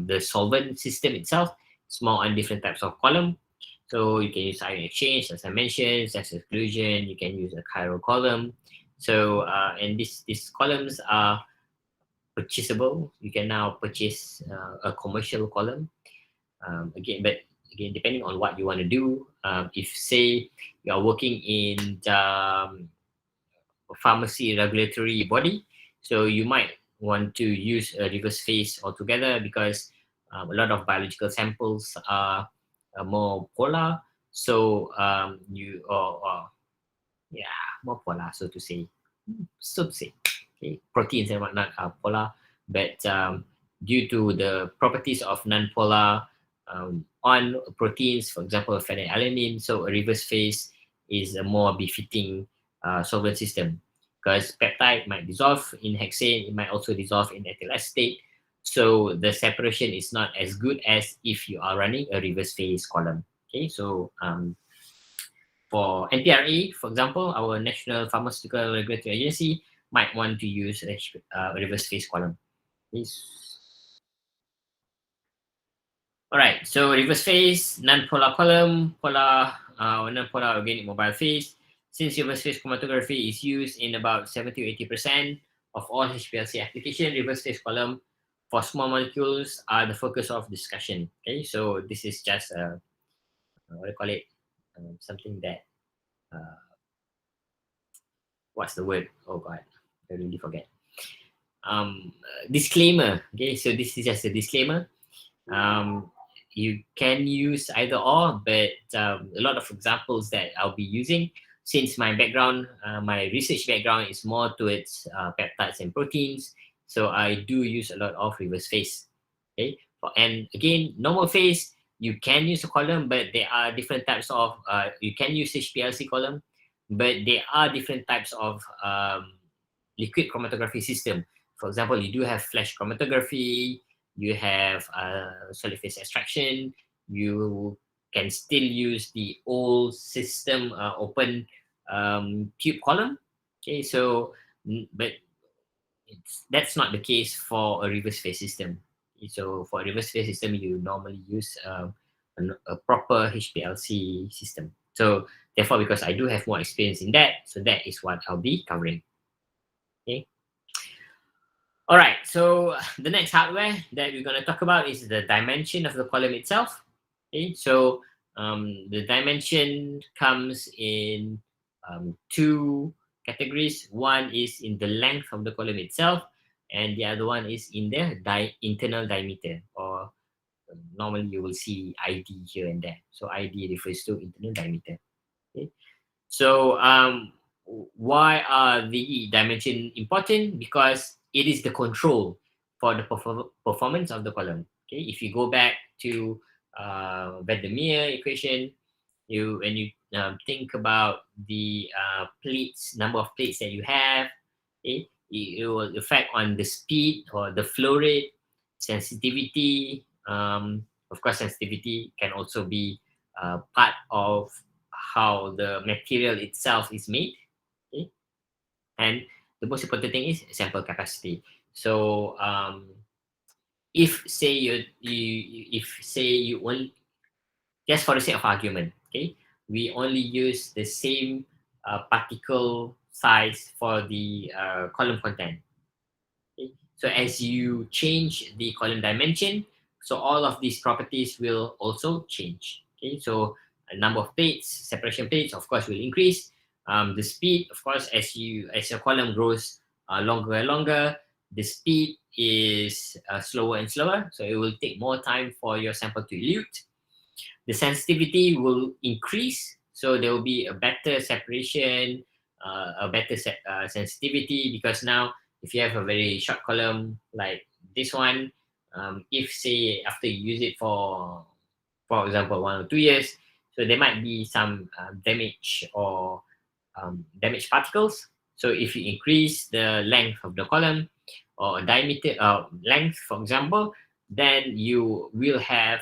the solvent system itself. It's more on different types of column. So you can use ion exchange, as I mentioned, sex exclusion. You can use a chiral column. So and these columns are purchasable. You can now purchase a commercial column. But again, depending on what you want to do. If say you are working in the pharmacy regulatory body, so you might want to use a reverse phase altogether because a lot of biological samples are more polar. So more polar, so to say. Okay, proteins and whatnot are polar, but due to the properties of non-polar on proteins, for example, phenylalanine, so a reverse phase is a more befitting solvent system because peptide might dissolve in hexane, it might also dissolve in ethyl acetate. So the separation is not as good as if you are running a reverse phase column. Okay, so for NPRA, for example, our National Pharmaceutical Regulatory Agency might want to use a reverse phase column. All right, so reverse phase, non-polar column, polar, non-polar organic mobile phase. Since reverse phase chromatography is used in about 70 to 80% of all HPLC application, reverse phase column for small molecules are the focus of discussion. Okay, so this is just what do you call it? Something that what's the word? Oh God, I really forget. Disclaimer. Okay, so this is just a disclaimer. You can use either or, but a lot of examples that I'll be using, since my background, my research background is more towards peptides and proteins, so I do use a lot of reverse phase. Okay, and again, normal phase, you can use a column, but there are different types of, you can use HPLC column, but there are different types of liquid chromatography system. For example, you do have flash chromatography, you have solid phase extraction, you can still use the old system open tube column. Okay, so but that's not the case for a reverse phase system. So for a reverse phase system, you normally use a proper HPLC system. So therefore, because I do have more experience in that, so that is what I'll be covering. Okay. All right, so the next hardware that we're going to talk about is the dimension of the column itself. Okay, so the dimension comes in two categories. One is in the length of the column itself, and the other one is in the internal diameter, or normally you will see ID here and there. So ID refers to internal diameter. Okay, so why are the dimension important? Because it is the control for the performance of the column. Okay, if you go back to Vandermeer equation, when you think about the plates, number of plates that you have, okay, it will affect on the speed or the flow rate, sensitivity. Of course, sensitivity can also be part of how the material itself is made. Okay? And the most important thing is sample capacity. So if say you only, just for the sake of argument, okay, we only use the same particle size for the column content. Okay? So as you change the column dimension, so all of these properties will also change. Okay, so a number of plates, separation plates, of course, will increase. The speed, of course, as your column grows longer and longer, the speed is slower and slower, so it will take more time for your sample to elute. The sensitivity will increase, so there will be a better separation, a better sensitivity, because now if you have a very short column like this one, if say after you use it for example 1 or 2 years, so there might be some damage or damaged particles. So if you increase the length of the column or diameter length, for example, then you will have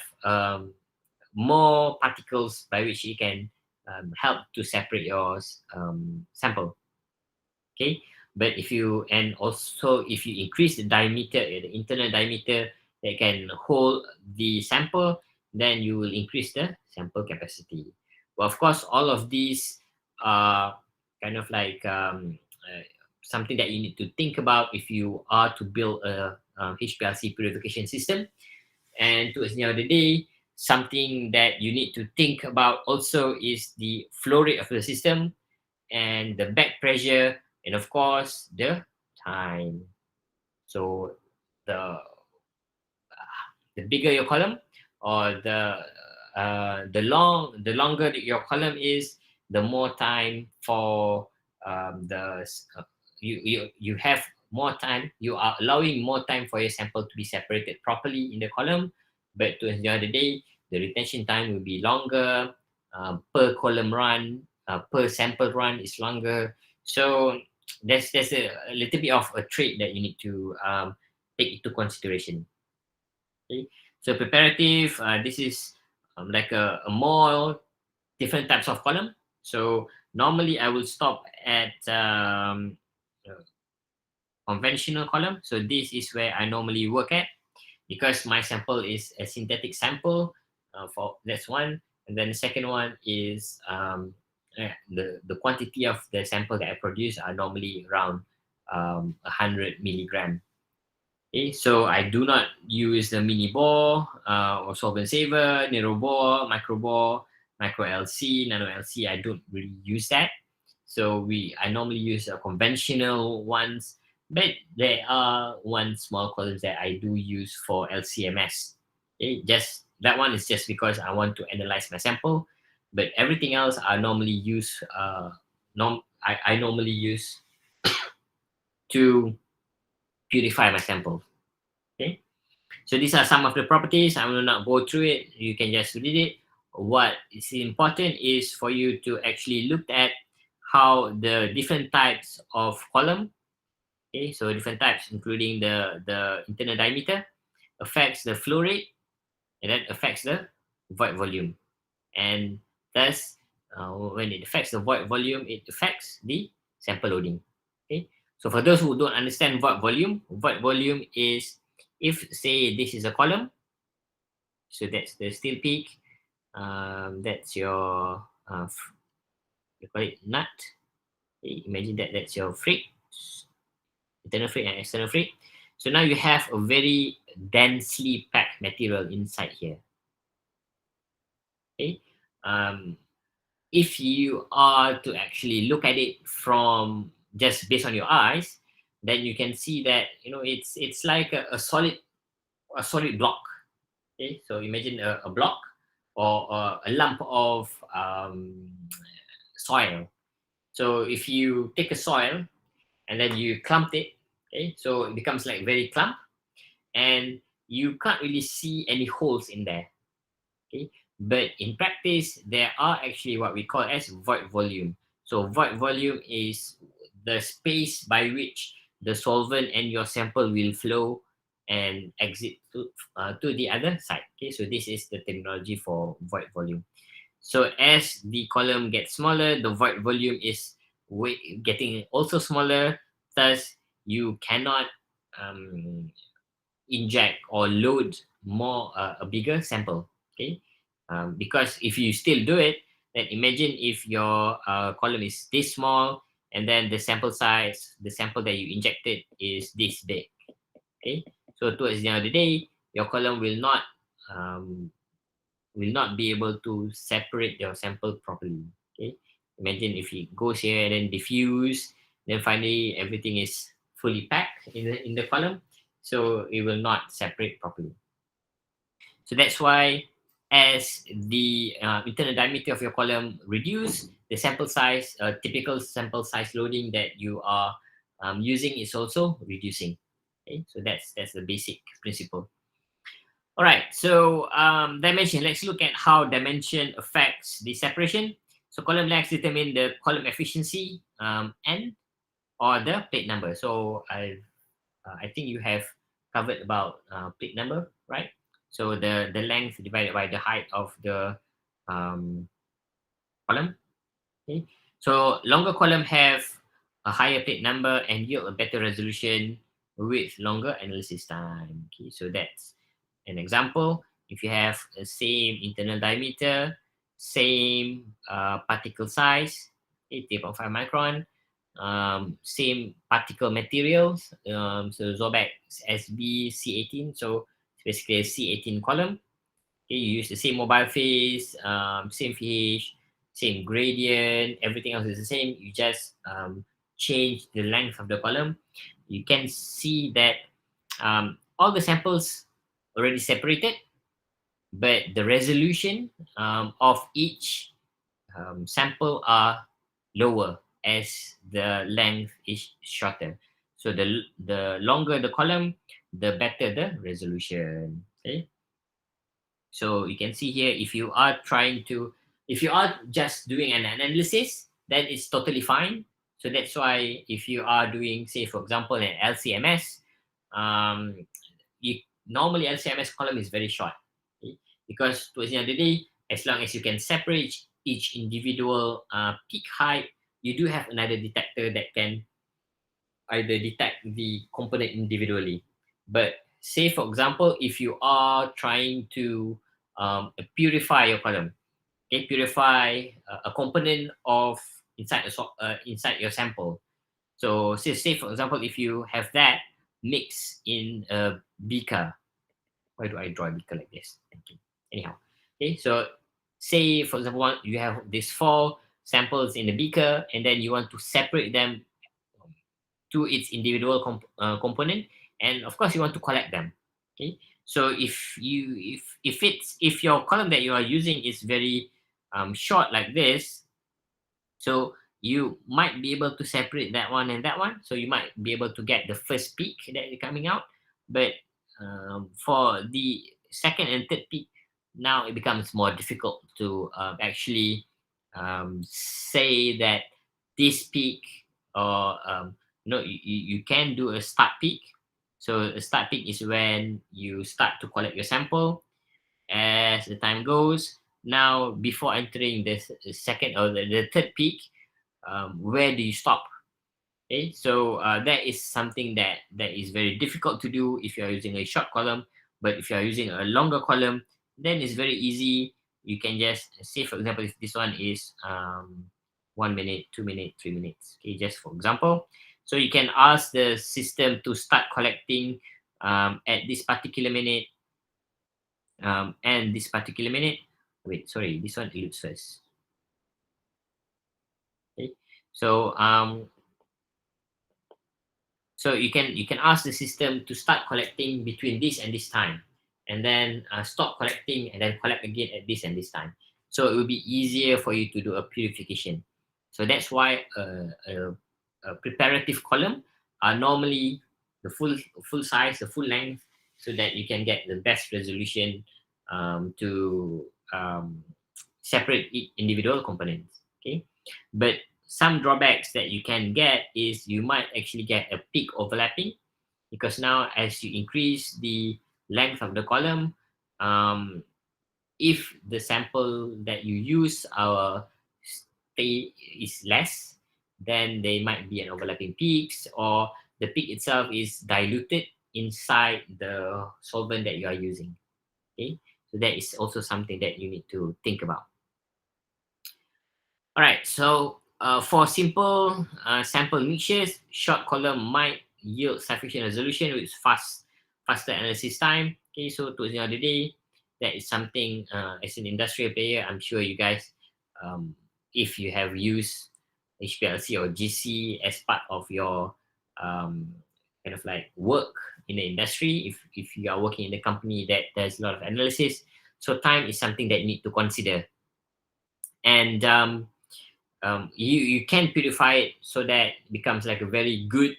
more particles by which you can help to separate your sample. Okay, but if you, and also if you increase the diameter, the internal diameter that can hold the sample, then you will increase the sample capacity. Well, of course, all of these are kind of like something that you need to think about if you are to build a HPLC purification system. And towards the end of the day, something that you need to think about also is the flow rate of the system and the back pressure, and of course the time. So the bigger your column, or the longer your column is, the more time for you have more time. You are allowing more time for your sample to be separated properly in the column, but to the end of the day, the retention time will be longer. Per column run, per sample run is longer. So there's a little bit of a trait that you need to take into consideration. Okay, so preparative, this is like a more different types of column. So normally I will stop at conventional column. So this is where I normally work at, because my sample is a synthetic sample. For that's one, and then the second one is the quantity of the sample that I produce are normally around 100 milligram. Okay, so I do not use the mini bore or solvent saver, narrow bore, micro bore, micro LC, nano LC. I don't really use that. So I normally use conventional ones, but there are one small columns that I do use for LCMS. Okay, just that one is just because I want to analyze my sample, but everything else I normally use. I normally use to purify my sample. Okay, so these are some of the properties. I will not go through it. You can just read it. What is important is for you to actually look at how the different types of column, okay, so different types including the internal diameter, affects the flow rate, and then affects the void volume. And thus, when it affects the void volume, it affects the sample loading. Okay, so for those who don't understand void volume is, if say this is a column, so that's the steel peak, that's your you call it nut. Okay, imagine that's your freight, internal freight and external freight. So now you have a very densely packed material inside here. Okay, if you are to actually look at it from just based on your eyes, then you can see that it's like a solid block. Okay, so imagine a block or a lump of soil. So if you take a soil and then you clump it, okay, so it becomes like very clump, and you can't really see any holes in there. Okay, but in practice, there are actually what we call as void volume. So void volume is the space by which the solvent and your sample will flow and exit to the other side. Okay, so this is the terminology for void volume. So as the column gets smaller, the void volume is getting also smaller. Thus, you cannot inject or load more a bigger sample. Okay, because if you still do it, then imagine if your column is this small, and then the sample size, the sample that you injected is this big. Okay, so towards the end of the day, your column will not be able to separate your sample properly. Okay, imagine if it goes here and then diffuse, then finally everything is fully packed, in the column, so it will not separate properly. So that's why as the internal diameter of your column reduce, the sample size, typical sample size loading that you are using is also reducing. Okay, so that's the basic principle. All right, so dimension. Let's look at how dimension affects the separation. So column length determine the column efficiency and or the plate number. So I think you have covered about plate number, right? So the length divided by the height of the um, column. Okay. So longer column have a higher plate number and yield a better resolution with longer analysis time. Okay, so that's an example. If you have the same internal diameter, same particle size, 8.5 micron, same particle materials, so Zorback SB C18, so it's basically a C18 column. Okay, you use the same mobile phase, same pH, same gradient, everything else is the same. You just change the length of the column. You can see that all the samples already separated, but the resolution of each sample are lower as the length is shorter. So the longer the column, the better the resolution. Okay. So you can see here, if you are if you are just doing an analysis, then it's totally fine. So that's why if you are doing, say, for example, an LCMS, um, normally LCMS column is very short. Okay? Because towards the end of the day, as long as you can separate each individual peak height, you do have another detector that can either detect the component individually. But say, for example, if you are trying to purify your column, okay, purify a component of inside your sample. So say for example, if you have that mix in a beaker, why do I draw a beaker like this? Okay. Anyhow, okay, so say for example, you have these 4 samples in the beaker, and then you want to separate them to its individual component, and of course you want to collect them. Okay, so if your column that you are using is very short like this, so you might be able to separate that one and that one, so you might be able to get the first peak that is coming out. But for the second and third peak, now it becomes more difficult to actually say that this peak, or you can do a start peak. So a start peak is when you start to collect your sample. As the time goes, now before entering the second or the third peak, where do you stop? Okay, so that is something that is very difficult to do if you are using a short column. But if you are using a longer column, then it's very easy. You can just say, for example, if this one is 1 minute, 2 minutes, 3 minutes. Okay, just for example. So you can ask the system to start collecting at this particular minute, and this particular minute. Wait, sorry, this one elutes first. Okay, so so you can ask the system to start collecting between this and this time, and then stop collecting and then collect again at this and this time. So it will be easier for you to do a purification. So that's why a preparative column are normally the full size, the full length, so that you can get the best resolution to separate individual components. Okay, but some drawbacks that you can get is you might actually get a peak overlapping, because now as you increase the length of the column, if the sample that you use stay is less, then there might be an overlapping peaks, or the peak itself is diluted inside the solvent that you are using. Okay, so that is also something that you need to think about. All right, so for simple sample mixtures, short column might yield sufficient resolution with faster analysis time. Okay, so towards the end of the day, that is something as an industrial player, I'm sure you guys, if you have used HPLC or GC as part of your kind of like work in the industry, if you are working in a company that does a lot of analysis. So time is something that you need to consider. And you can purify it so that it becomes like a very good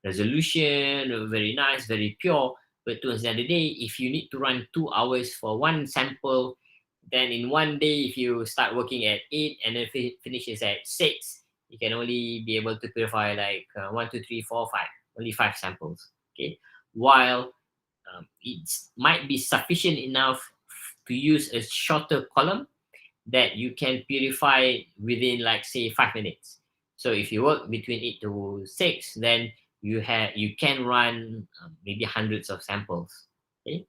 resolution, very nice, very pure. But towards the end of the day, if you need to run 2 hours for one sample, then in one day, if you start working at 8 and then finishes at 6, you can only be able to purify like 1, 2, 3, 4, 5, only 5 samples. Okay, while it might be sufficient enough to use a shorter column that you can purify within like say 5 minutes. So if you work between 8 to 6, then you can run maybe hundreds of samples. Okay,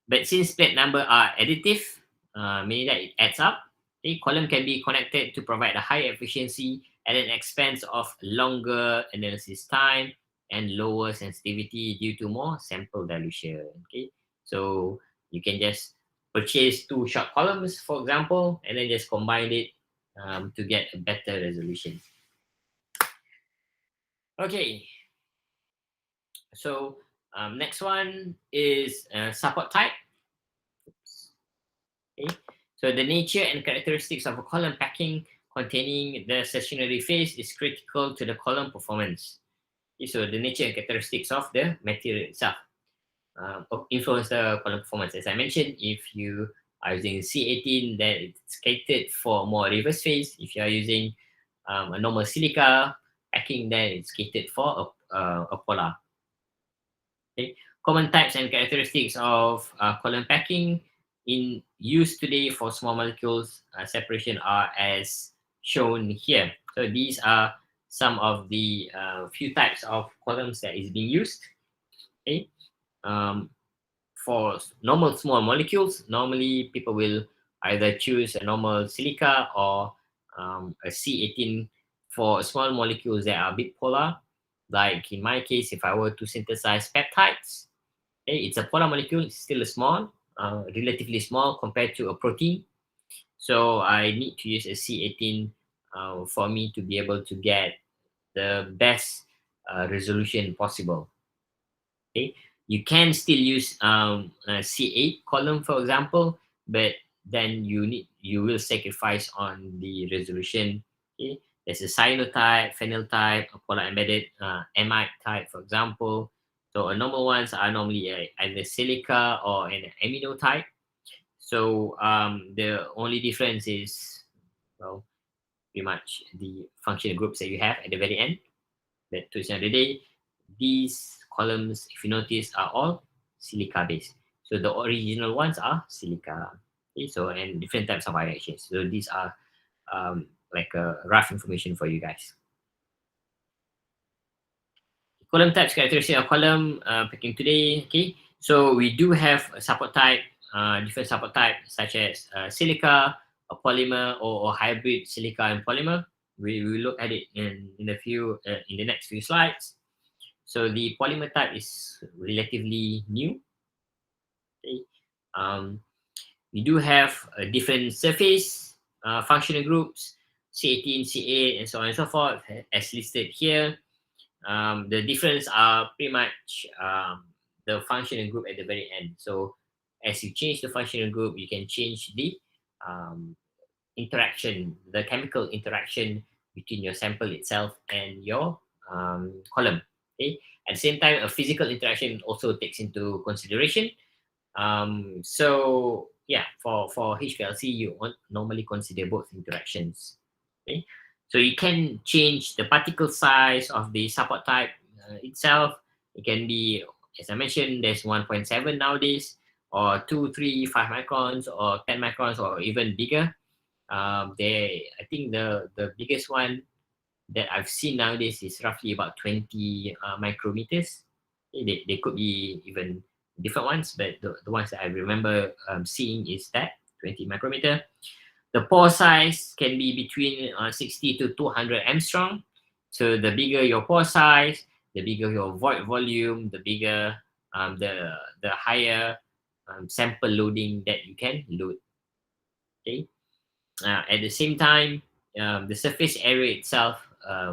but since plate number are additive, meaning that it adds up, a column can be connected to provide a high efficiency at an expense of longer analysis time and lower sensitivity due to more sample dilution. Okay, so you can just purchase 2 short columns, for example, and then just combine it to get a better resolution. Okay, so next one is support type. Okay. So the nature and characteristics of a column packing containing the stationary phase is critical to the column performance. Okay, so the nature and characteristics of the material itself influence the column performance. As I mentioned, if you are using C18, then it's catered for more reverse phase. If you are using a normal silica packing, then it's catered for a polar. Okay. Common types and characteristics of column packing in use today for small molecules separation are as shown here. So these are some of the few types of columns that is being used. Okay. For normal small molecules, normally people will either choose a normal silica or a C18 for small molecules that are bipolar. Like in my case, if I were to synthesize peptides, okay, it's a polar molecule, it's still a small, relatively small compared to a protein. So I need to use a C18 for me to be able to get the best resolution possible. Okay, you can still use a C8 column, for example, but then you will sacrifice on the resolution. Okay, there's a cyanotype, phenyl type, a polar embedded amide type, for example. So normal ones are normally either silica or an amino type. So the only difference is, well, pretty much the functional groups that you have at the very end. But to the end of the day, these columns, if you notice, are all silica based. So the original ones are silica. Okay, so and different types of ion exchange. So these are like a rough information for you guys. Column types, characteristic of column picking today. Okay, so we do have a support type, different support type such as silica, a polymer, or hybrid silica and polymer. We will look at it in a few in the next few slides. So the polymer type is relatively new. Okay. We do have a different surface functional groups, C18, C8, and so on and so forth, as listed here. The difference are pretty much the functional group at the very end. So as you change the functional group, you can change the interaction, the chemical interaction between your sample itself and your column. Okay. At the same time, a physical interaction also takes into consideration. So yeah, for HPLC, you normally consider both interactions. Okay. So you can change the particle size of the support type itself. It can be, as I mentioned, there's 1.7 nowadays, or 2, 3, 5 microns, or 10 microns, or even bigger. I think the biggest one that I've seen nowadays is roughly about 20 micrometers. They could be even different ones, but the ones that I remember seeing is that 20 micrometer. The pore size can be between 60 to 200 angstrom. So the bigger your pore size, the bigger your void volume, the bigger the higher sample loading that you can load. Okay. At the same time, the surface area itself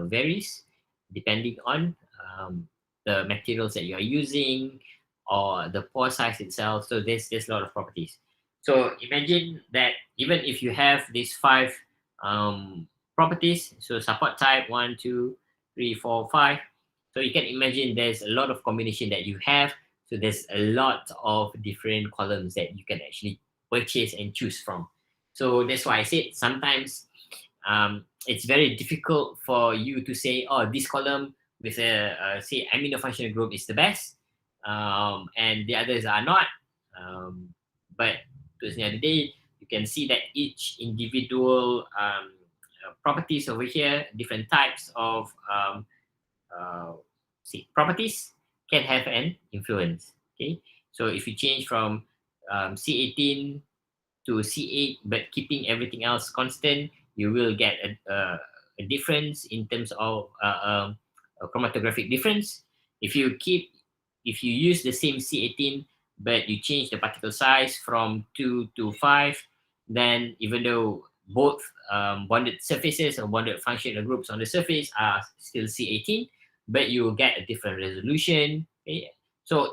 varies depending on the materials that you are using, or the pore size itself. So there's a lot of properties. So imagine that even if you have these 5 properties, so support type 1, 2, 3, 4, 5. So you can imagine there's a lot of combination that you have. So there's a lot of different columns that you can actually purchase and choose from. So that's why I said sometimes it's very difficult for you to say, oh, this column with a say amino functional group is the best, and the others are not. But towards the end of the day, you can see that each individual properties over here, different types of properties can have an influence. Okay, so if you change from C18 to C8, but keeping everything else constant, you will get a difference in terms of a chromatographic difference. If you use the same C18, but you change the particle size from 2 to 5, then even though both bonded surfaces or bonded functional groups on the surface are still C18, but you will get a different resolution. Okay? So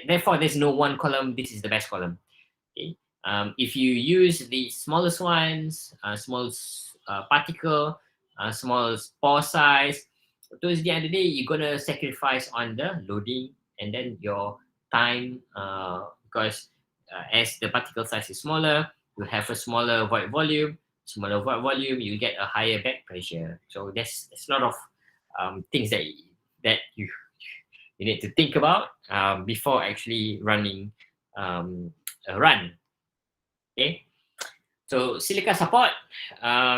therefore, there's no one column, this is the best column. Okay? If you use the smallest ones, smallest particle, smallest pore size, towards the end of the day, you're gonna sacrifice on the loading and then your time, because as the particle size is smaller, you have a smaller void volume. Smaller void volume, you get a higher back pressure. So there's a lot of things that you need to think about before actually running a run. Okay, so silica support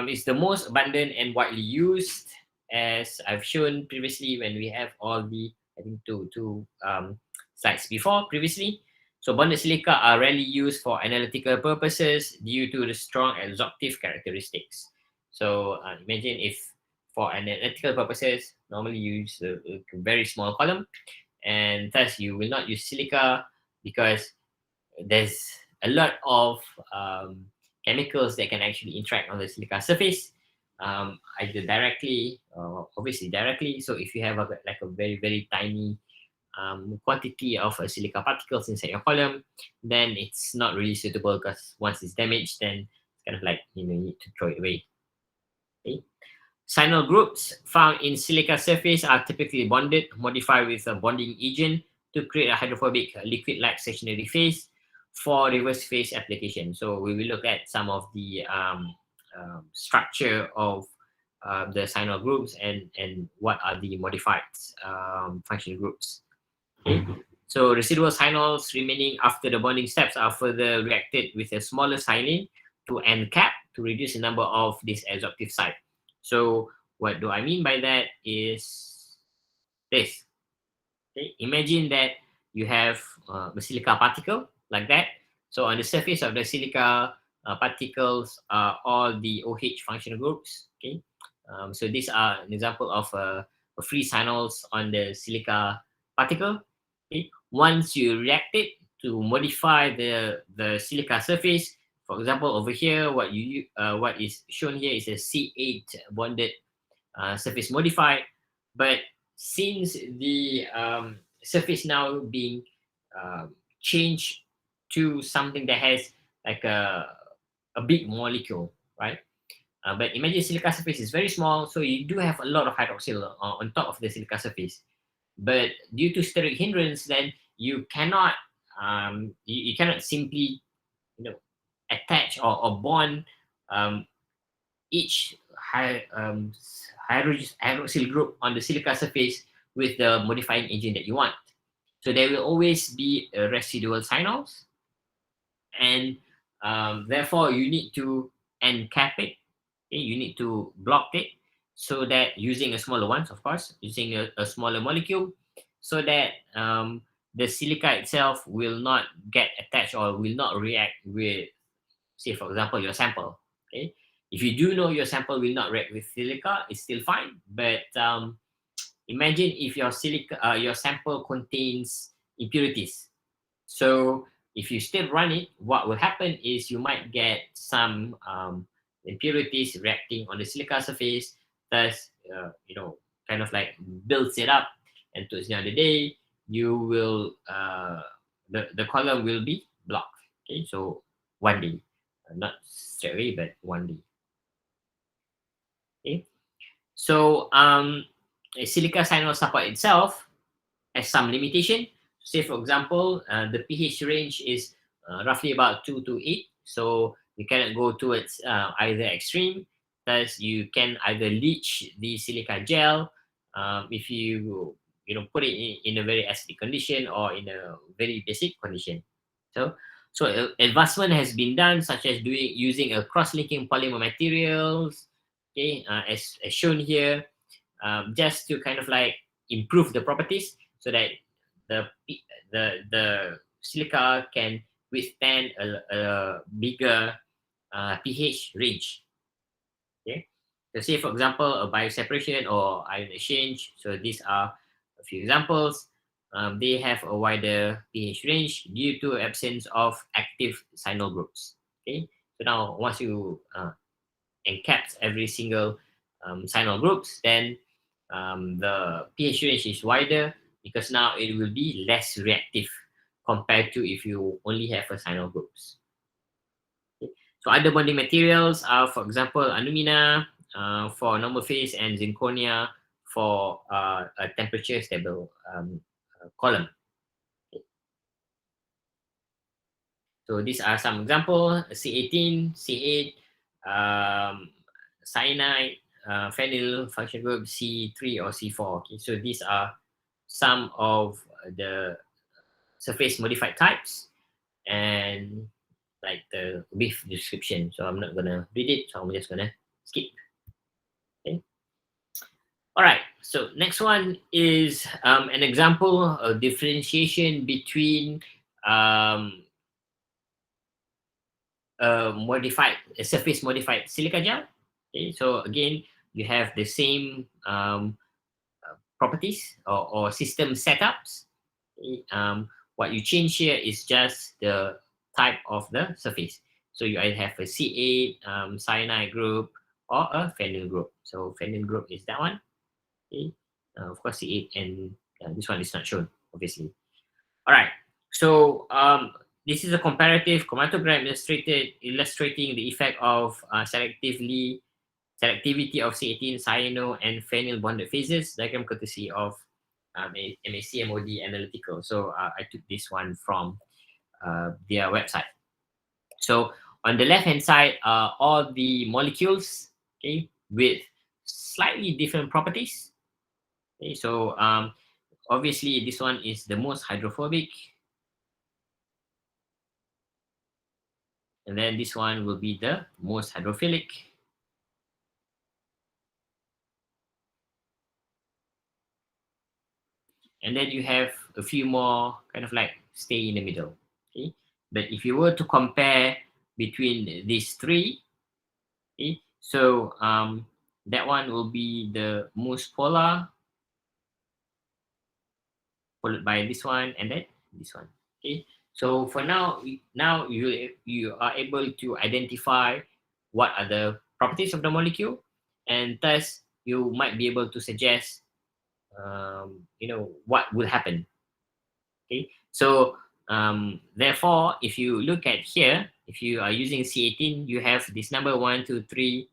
is the most abundant and widely used, as I've shown previously when we have all the, I think, two slides before previously. So bonded silica are rarely used for analytical purposes due to the strong adsorptive characteristics. So imagine if for analytical purposes, normally you use a very small column, and thus you will not use silica because there's a lot of chemicals that can actually interact on the silica surface, either directly or obviously directly. So if you have like a very, very tiny quantity of silica particles inside your column, then it's not really suitable, because once it's damaged, then it's kind of like, you need to throw it away. Okay. Sinyl groups found in silica surface are typically bonded, modified with a bonding agent to create a hydrophobic liquid-like stationary phase for reverse phase application. So we will look at some of the structure of the sinyl groups and what are the modified functional groups. Okay. So residual sinyls remaining after the bonding steps are further reacted with a smaller silane to end cap to reduce the number of this adsorptive site. So what do I mean by that is this. Okay. Imagine that you have a silica particle like that. So on the surface of the silica particles are all the OH functional groups. Okay. So these are an example of free sinyls on the silica particle. Okay. Once you react it to modify the silica surface, for example, over here, what is shown here is a C8 bonded surface modified, but since the surface now being changed to something that has like a big molecule, right? But imagine silica surface is very small, so you do have a lot of hydroxyl on top of the silica surface. But due to steric hindrance, then you cannot you cannot simply, attach or bond each hydroxyl group on the silica surface with the modifying agent that you want. So there will always be residual sinyls, and therefore you need to encap it. Okay? You need to block it, so that using a smaller ones, of course, using a smaller molecule, so that the silica itself will not get attached or will not react with, say, for example, your sample. Okay, if you do know your sample will not react with silica, it's still fine. But imagine if your your sample contains impurities. So if you still run it, what will happen is you might get some impurities reacting on the silica surface. Thus, kind of like builds it up, and towards the end of the day, you will the column will be blocked. Okay, so one day, not straight away, but one day. Okay, so a silica cyanide support itself has some limitation. Say for example, the pH range is roughly about 2 to 8, so you cannot go towards either extreme. Thus, you can either leach the silica gel if put it in a very acidic condition or in a very basic condition. So advancement has been done, such as using a cross-linking polymer materials, okay, as shown here, just to kind of like improve the properties so that the the silica can withstand a bigger pH range. Okay, so say for example a bioseparation or ion exchange. So these are a few examples. They have a wider pH range due to absence of active sinyl groups. Okay, so now once you encaps every single sinyl groups, then the pH range is wider because now it will be less reactive compared to if you only have a sinyl groups. Okay. So other bonding materials are, for example, alumina for normal phase and zirconia for a temperature stable column. Okay. So these are some examples: C18, C8, cyanide, phenyl function group C3 or C4. Okay, so these are some of the surface modified types and like the brief description. So I'm not gonna read it, so I'm just gonna skip. Okay. All right. So next one is an example of differentiation between um, a surface modified silica gel. Okay. So again, you have the same properties or system setups. Okay. What you change here is just the type of the surface. So you either have a C8 cyanide group or a phenyl group. So phenyl group is that one. Okay. Of course, C8 and this one is not shown, obviously. All right. So this is a comparative chromatogram illustrating the effect of selectivity of C18, cyano, and phenyl bonded phases. Diagram courtesy of MAC Analytical. So I took this one from their website. So on the left hand side are all the molecules, okay, with slightly different properties. Okay, so obviously this one is the most hydrophobic, and then this one will be the most hydrophilic. And then you have a few more kind of like stay in the middle. Okay, but if you were to compare between these three, okay, so that one will be the most polar, followed by this one, and then this one. Okay, so for now, you are able to identify what are the properties of the molecule, and thus you might be able to suggest what will happen. Okay, so therefore, if you look at here, if you are using C18, you have this number 1, 2, 3,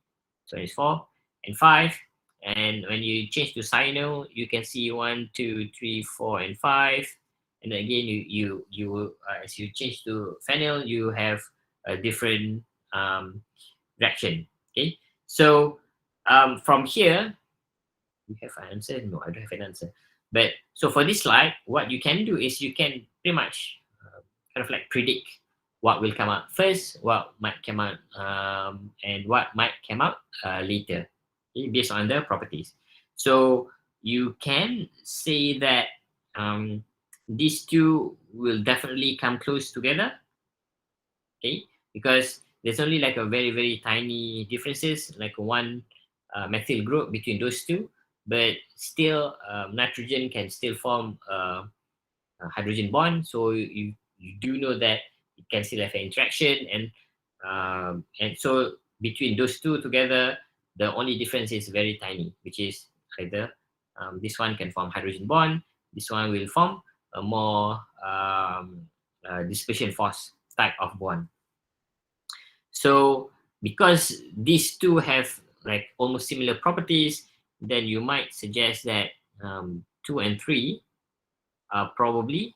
so it's 4 and 5. And when you change to cyano, you can see 1, 2, 3, 4, and 5. And again, you as you change to phenyl, you have a different reaction. Okay, so from here, you have an answer? No, I don't have an answer. But so for this slide, what you can do is you can pretty much kind of like predict what will come out first, what might come out, and what might come out later, okay, based on the properties. So you can say that these two will definitely come close together, okay, because there's only like a very very tiny differences, like one methyl group between those two, but still nitrogen can still form a hydrogen bond, so you do know that it can still have an interaction, and so between those two together, the only difference is very tiny, which is either This one can form hydrogen bond. This one will form a more dispersion force type of bond. So because these two have like almost similar properties, then you might suggest that 2 and 3 are probably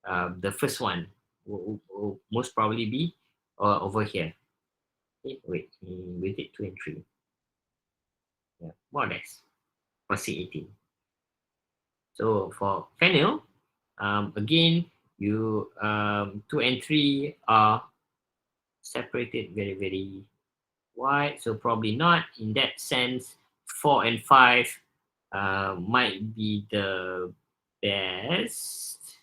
the first one will most probably be over here. Okay, wait, with it 2 and 3. Yeah, more or less for C18. So for phenyl, again, you 2 and 3 are separated very, very wide. So probably not in that sense. 4 and 5 might be the best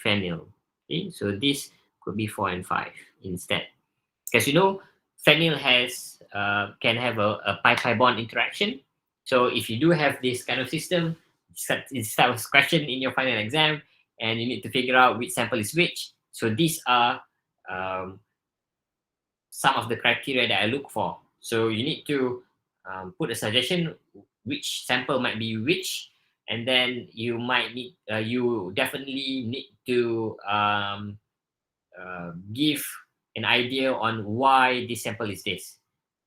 phenyl. Okay, so this could be 4 and 5 instead. Because you know, phenyl has can have a pi-pi bond interaction. So if you do have this kind of system, it's type of question in your final exam, and you need to figure out which sample is which. So these are some of the criteria that I look for. So you need to put a suggestion which sample might be which, and then you might need you definitely need to give an idea on why this sample is this.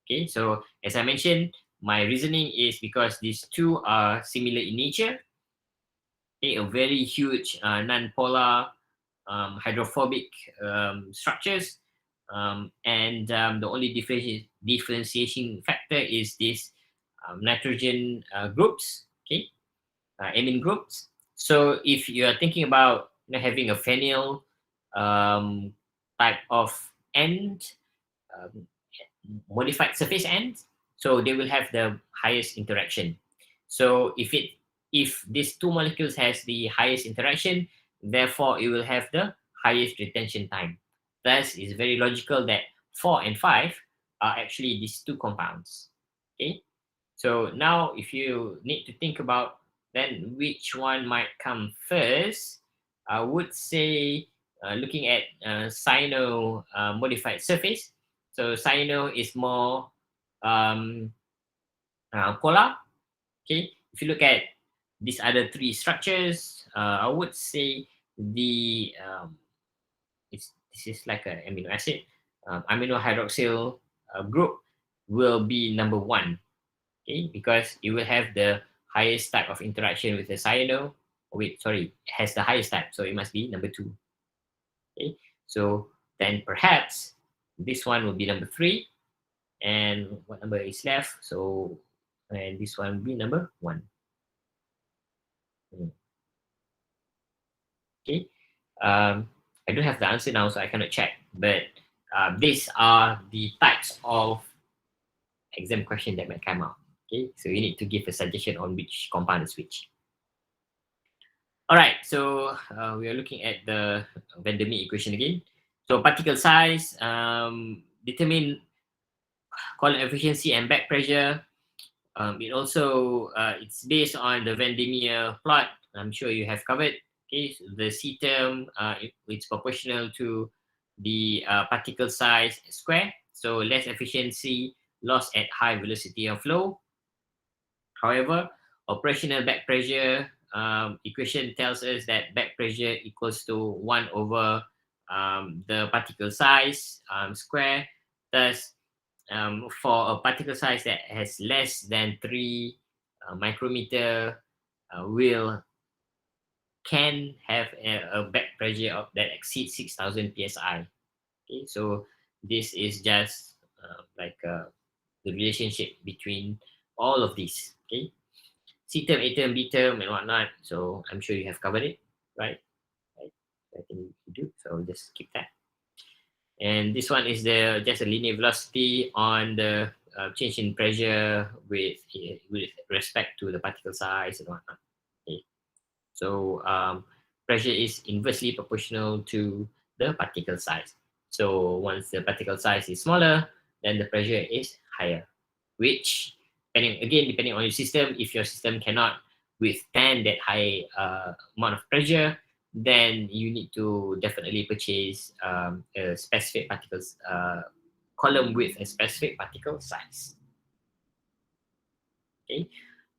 Okay, so as I mentioned, my reasoning is because these two are similar in nature. Okay, a very huge non-polar hydrophobic structures, and the only differentiation factor is this nitrogen groups, okay, amine groups. So if you are thinking about having a phenyl type of end, um, modified surface ends, so they will have the highest interaction. So if these two molecules has the highest interaction, therefore it will have the highest retention time. Thus, it's very logical that 4 and 5 are actually these two compounds. Okay, so now if you need to think about then which one might come first, I would say looking at cyano modified surface. So cyano is more polar. Okay, if you look at these other three structures, I would say the this is like an amino acid. Amino hydroxyl group will be number 1. Okay, because it will have the highest type of interaction with the cyano. Oh, wait, sorry, it has the highest type, so it must be number 2. Okay, so then perhaps this one will be number 3, and what number is left? So, and this one will be number 1. Okay, I don't have the answer now, so I cannot check. But these are the types of exam question that might come out. Okay, so you need to give a suggestion on which compound is which. All right, so we are looking at the Van der Mee equation again. So particle size, determine column efficiency and back pressure. It also it's based on the Van der Mee plot. I'm sure you have covered. Okay, so the C term it's proportional to the particle size square. So less efficiency lost at high velocity of flow. However, operational back pressure equation tells us that back pressure equals to 1 over the particle size square. Thus, for a particle size that has less than 3 micrometer, can have a back pressure of that exceeds 6,000 psi. Okay, so this is just the relationship between all of these. Okay, C term, A term, B term, and whatnot. So I'm sure you have covered it, right? Right. I think you do. So I'll just keep that. And this one is the just a linear velocity on the change in pressure with respect to the particle size and whatnot. Okay. So pressure is inversely proportional to the particle size. So once the particle size is smaller, then the pressure is higher, which depending on your system, if your system cannot withstand that high amount of pressure, then you need to definitely purchase a specific particles column with a specific particle size. Okay.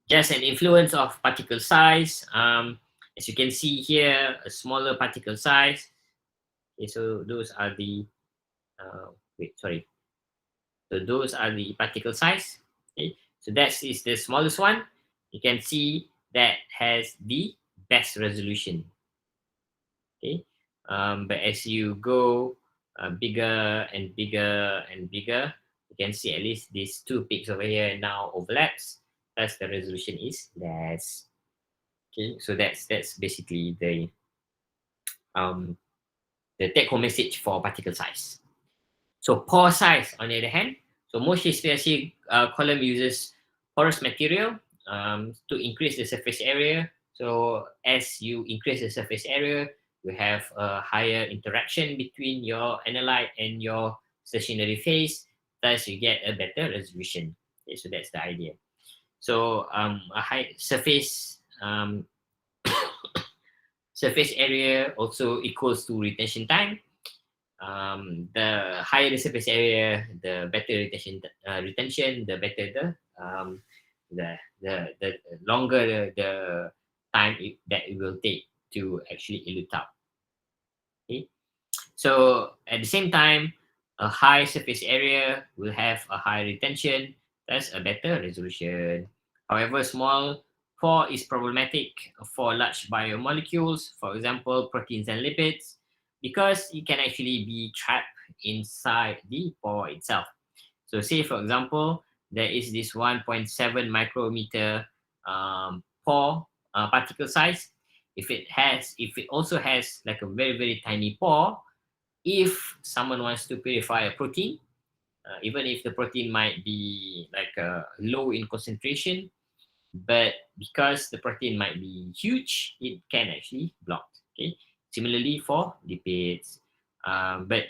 Just an influence of particle size. As you can see here, a smaller particle size. Okay, so those are the wait, sorry. So those are the particle size. Okay, so that is the smallest one. You can see that has the best resolution. Okay, but as you go bigger and bigger and bigger, you can see at least these two peaks over here now overlaps, thus the resolution is less. Okay, so that's basically um, the take-home message for particle size. So pore size, on the other hand, so most HPLC column uses porous material to increase the surface area. So as you increase the surface area, you have a higher interaction between your analyte and your stationary phase. Thus, you get a better resolution. Okay, so that's the idea. So a high surface area also equals to retention time. The higher the surface area, the better retention, the better the longer the time that it will take to actually elute out. Okay, so at the same time, a high surface area will have a high retention, thus a better resolution. However, small pore is problematic for large biomolecules, for example, proteins and lipids, because it can actually be trapped inside the pore itself. So say, for example, there is this 1.7 micrometer pore particle size. If it also has like a very, very tiny pore, if someone wants to purify a protein, even if the protein might be like low in concentration, but because the protein might be huge, it can actually block. Okay. Similarly for lipids, but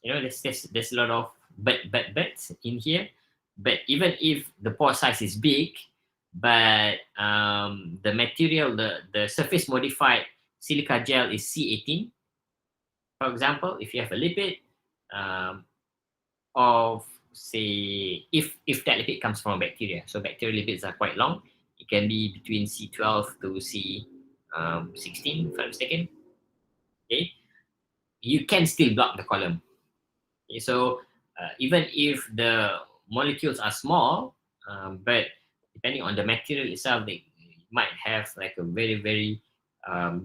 there's a lot of buts in here. But even if the pore size is big, but the material, the surface modified silica gel is C18, for example, if you have a lipid um, of say if that lipid comes from bacteria, so bacterial lipids are quite long. It can be between C12 to C16, if I'm mistaken. Okay, you can still block the column. Okay, so even if the molecules are small, but depending on the material itself, they might have like a very very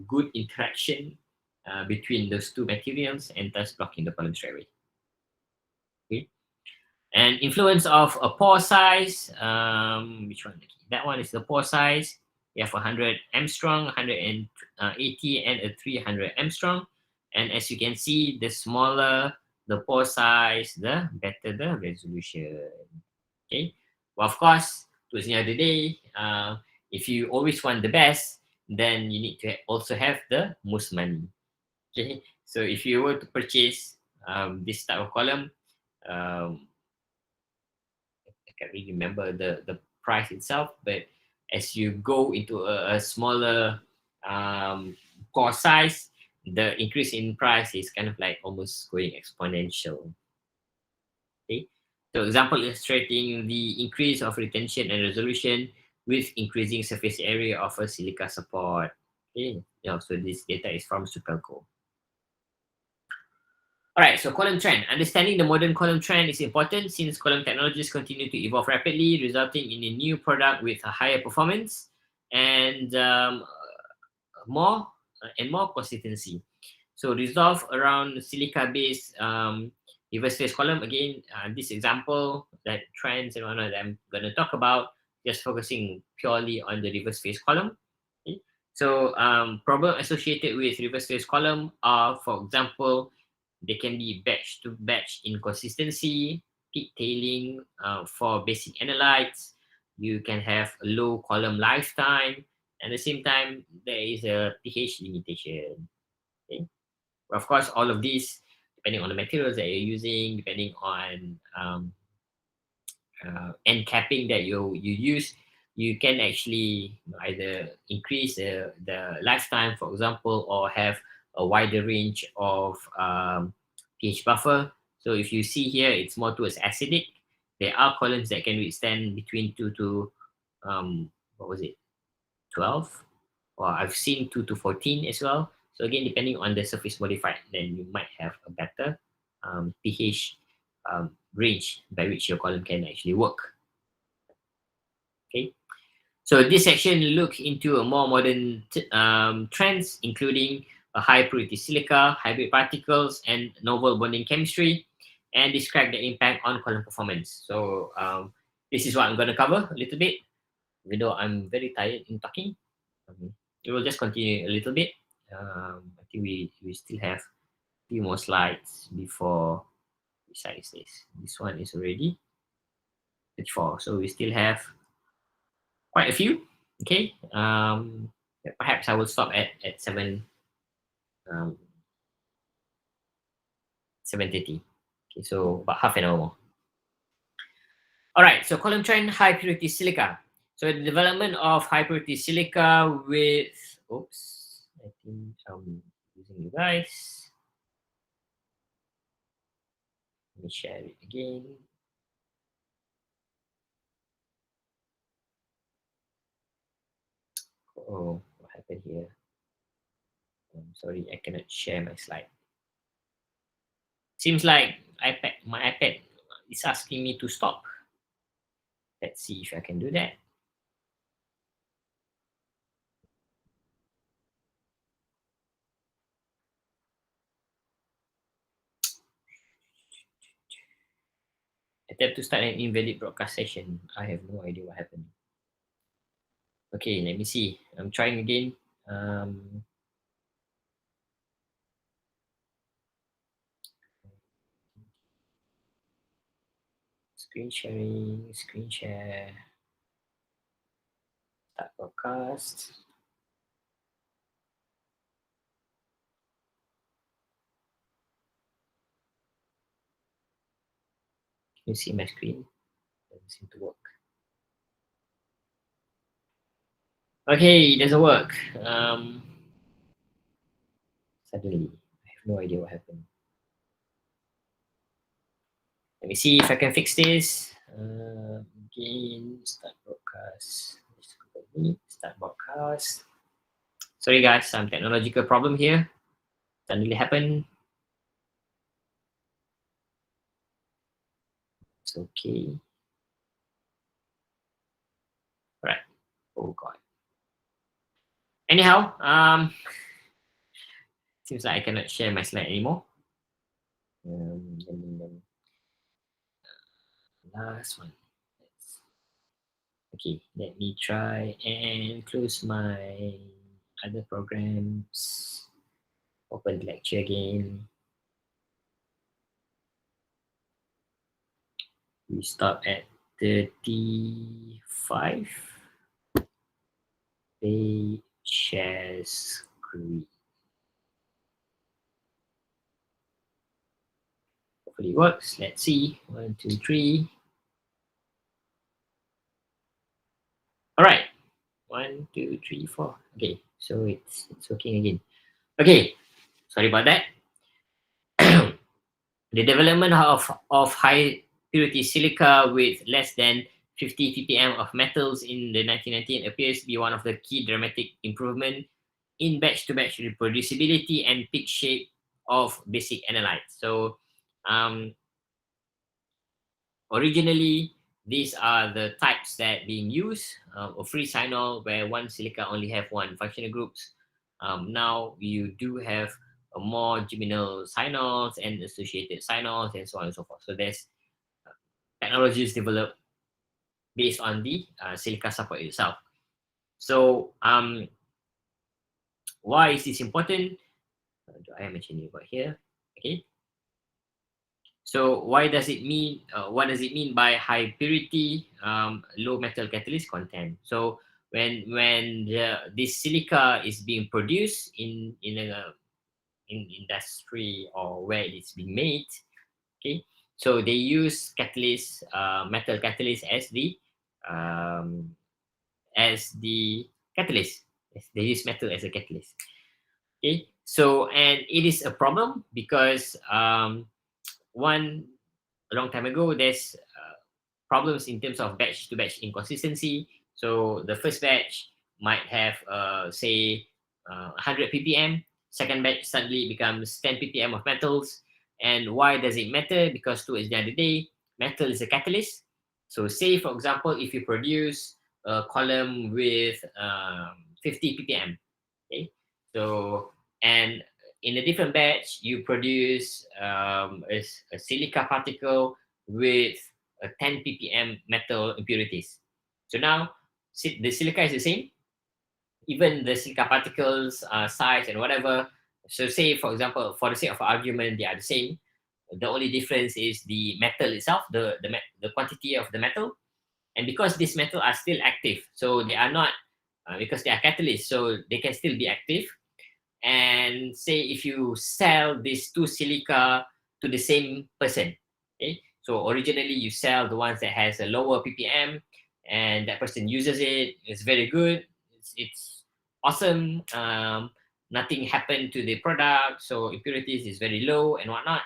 good interaction between those two materials and thus blocking the column straight away. Okay. And influence of a pore size, which one? That one is the pore size. You have 100 Armstrong, 180, and a 300 Armstrong. And as you can see, the smaller the pore size, the better the resolution. Okay. Well, of course, towards the end of the day, if you always want the best, then you need to also have the most money. Okay. So if you were to purchase this type of column, um, I can't really remember the price itself, but as you go into a smaller core size, the increase in price is kind of like almost going exponential. Okay, so example illustrating the increase of retention and resolution with increasing surface area of a silica support. Okay, so this data is from Supelco. All right, so column trend. Understanding the modern column trend is important since column technologies continue to evolve rapidly, resulting in a new product with a higher performance and more more consistency. So resolve around silica-based reverse phase column. Again, this example that trends and whatnot that I'm going to talk about, just focusing purely on the reverse phase column. Okay. So problem associated with reverse phase column are, for example, they can be batch to batch inconsistency, peak tailing for basic analytes. You can have a low column lifetime. At the same time, there is a pH limitation. Okay? Of course, all of these, depending on the materials that you're using, depending on end capping that you use, you can actually either increase the lifetime, for example, or have a wider range of pH buffer. So if you see here, it's more towards acidic. There are columns that can withstand between 2 to what was it, 12, or I've seen 2 to 14 as well. So again, depending on the surface modified, then you might have a better pH range by which your column can actually work. Okay, so this section look into a more modern trends, including a high purity silica, hybrid particles, and novel bonding chemistry, and describe the impact on column performance. So this is what I'm going to cover a little bit, even though I'm very tired in talking. We will just continue a little bit. I think we still have a few more slides before. Besides this one is already 34, so we still have quite a few. Okay, perhaps I will stop at 7:30. Okay, so about half an hour more. All right, so column trend, high purity silica. So the development of high purity silica with, oops, I think I'm using you guys. Let me share it again. Oh, what happened here? I'm sorry, I cannot share my slide. Seems like my iPad is asking me to stop. Let's see if I can do that. Attempt to start an invalid broadcast session. I have no idea what happened. Okay, let me see. I'm trying again. Screen sharing, screen share, start broadcast. Can you see my screen? Doesn't seem to work. Okay, it doesn't work. Suddenly, I have no idea what happened. Let me see if I can fix this. Again, start broadcast. Start broadcast. Sorry guys, some technological problem here. Suddenly happened. It's okay. Right. Oh god. Anyhow, seems like I cannot share my slide anymore. Last one. Okay, let me try and close my other programs. Open the lecture again. We stop at 35. They share screen. Hopefully it works. Let's see. 1, 2, 3. All right. 1, 2, 3, 4. Okay, so it's working again. Okay, sorry about that. The development of high purity silica with less than 50 ppm of metals in the 1919 appears to be one of the key dramatic improvement in batch-to-batch reproducibility and peak shape of basic analytes. So originally, these are the types that being used of free cyanol, where one silica only have one functional groups. Now you do have more geminal cyanols and associated cyanols and so on and so forth. So there's technologies developed based on the silica support itself. So why is this important? Do I mention it about here? Okay. So why does it mean? What does it mean by high purity, low metal catalyst content? So when this silica is being produced in industry or where it's being made, okay, so they use catalyst, metal catalyst um, as the catalyst. Yes, they use metal as a catalyst. Okay, so and it is a problem because one a long time ago, there's problems in terms of batch to batch inconsistency. So the first batch might have, say, 100 ppm. Second batch suddenly becomes 10 ppm of metals. And why does it matter? Because towards the end of the day, metal is a catalyst. So say, for example, if you produce a column with 50 ppm, okay? So, and in a different batch, you produce a silica particle with 10 ppm metal impurities. So now the silica is the same, even the silica particles, size and whatever. So say, for example, for the sake of argument, they are the same. The only difference is the metal itself, the quantity of the metal. And because these metals are still active, so they are not, because they are catalysts, so they can still be active. And say if you sell these two silica to the same person, okay, so originally you sell the ones that has a lower ppm, and that person uses it, it's very good, it's awesome, nothing happened to the product, so impurities is very low and whatnot.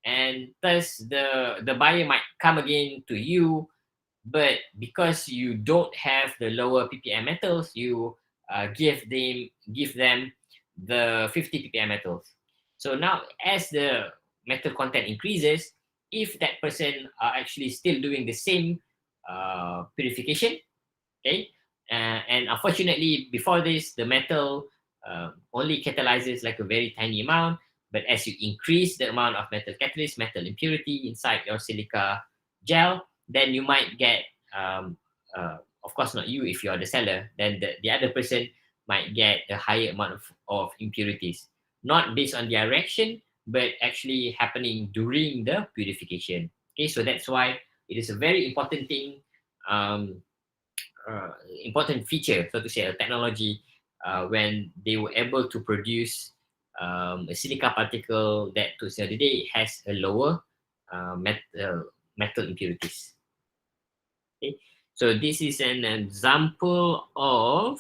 And thus the buyer might come again to you, but because you don't have the lower ppm metals, you give them the 50 ppm metals. So now, as the metal content increases, if that person are actually still doing the same purification, okay, and unfortunately before this the metal only catalyzes like a very tiny amount, but as you increase the amount of metal catalyst, metal impurity inside your silica gel, then you might get, of course not you if you are the seller, then the other person might get a higher amount of impurities, not based on their reaction, but actually happening during the purification. Okay, so that's why it is a very important thing, um, important feature, so to say, a technology, when they were able to produce a silica particle that to the day has a lower metal impurities. Okay, so this is an example of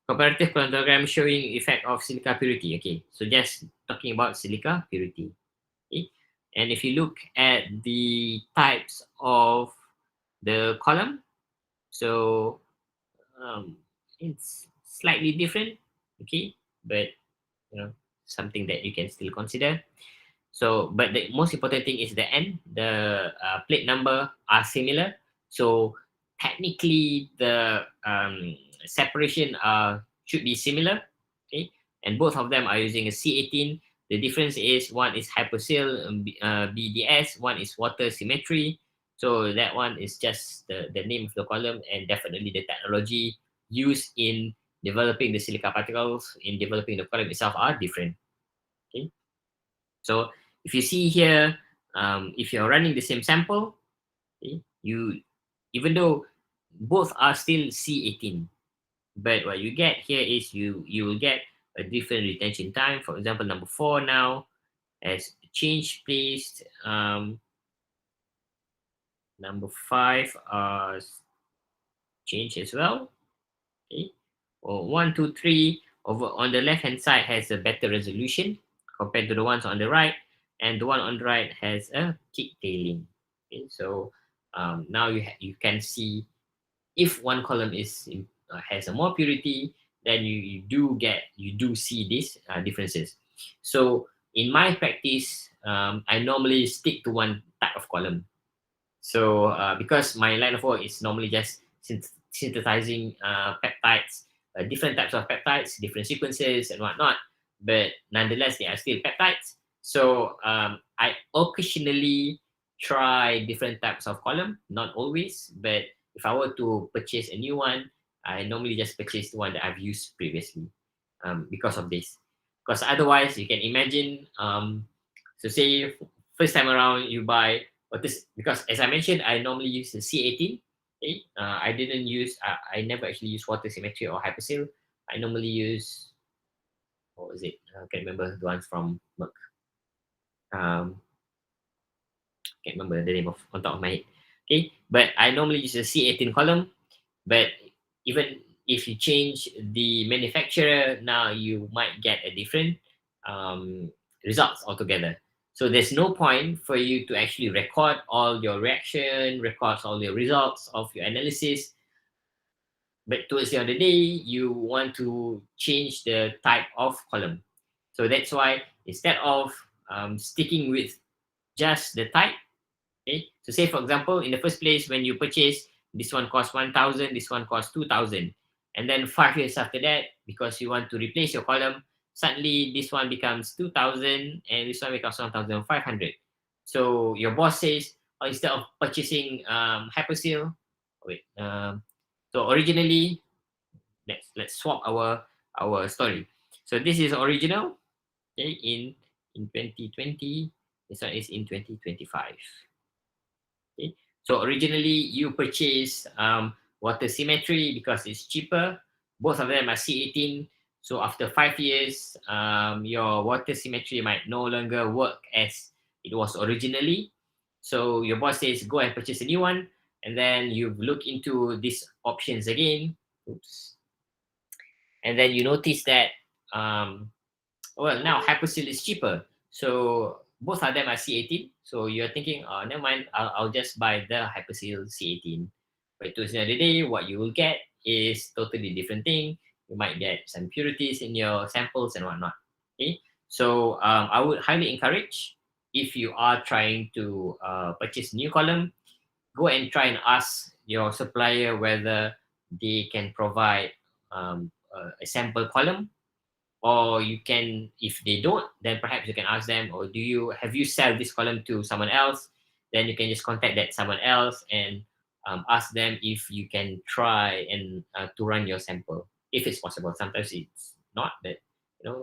comparative quantogram showing effect of silica purity. Okay, so just talking about silica purity. Okay, and if you look at the types of the column, so it's slightly different, okay, but you know, something that you can still consider. So, but the most important thing is the end. The plate number are similar. So technically, the separation should be similar. Okay, and both of them are using a C18. The difference is one is hypersil BDS, one is water symmetry. So that one is just the name of the column, and definitely the technology used in developing the silica particles, in developing the column itself, are different. Okay, so if you see here, if you're running the same sample, okay, you, even though both are still C18, but what you get here is you will get a different retention time. For example, number 4 now has change placed. Number 5 change as well. Okay, or 1, 2, 3 over on the left hand side has a better resolution compared to the ones on the right, and the one on the right has a kick tailing. Okay, so now you can see if one column has a more purity, then you do see these differences. So in my practice, I normally stick to one type of column. So because my line of work is normally just synthesizing peptides, different types of peptides, different sequences and whatnot, but nonetheless they are still peptides. So I occasionally try different types of column, not always, but if I were to purchase a new one, I normally just purchase the one that I've used previously, because of this. Because otherwise, you can imagine, so say first time around you buy, but this, because as I mentioned, I normally use the C18. Okay? I didn't use, I never actually use water symmetry or hypersil. I normally use, what was it? I can't remember the ones from Merck. Um, can't remember the name of on top of my head. Okay, but I normally use a C18 column. But even if you change the manufacturer, now you might get a different results altogether. So there's no point for you to actually record all your reaction, record all your results of your analysis, but towards the end of the day, you want to change the type of column. So that's why instead of sticking with just the type, okay. So say for example, in the first place, when you purchase, this one costs 1,000, this one costs 2,000, and then 5 years after that, because you want to replace your column, suddenly this one becomes 2,000 and this one becomes 1,500. So your boss says, oh, instead of purchasing hyperseal, wait, so originally, let's swap our story. So this is original, okay, in 2020. This one is in 2025. Okay. So originally you purchase water symmetry because it's cheaper. Both of them are C18. So after 5 years, your water symmetry might no longer work as it was originally. So your boss says, go and purchase a new one. And then you look into these options again. Oops. And then you notice that, well, now Hyperseal is cheaper. So both of them are C18. So you're thinking, oh, never mind, I'll just buy the Hyperseal C18. But towards the end of the day, what you will get is totally different thing. You might get some impurities in your samples and whatnot. Okay. So I would highly encourage, if you are trying to purchase new column, go and try and ask your supplier whether they can provide a sample column, or you can, if they don't, then perhaps you can ask them, or have you sell this column to someone else? Then you can just contact that someone else and ask them if you can try and to run your sample, if it's possible. Sometimes it's not, but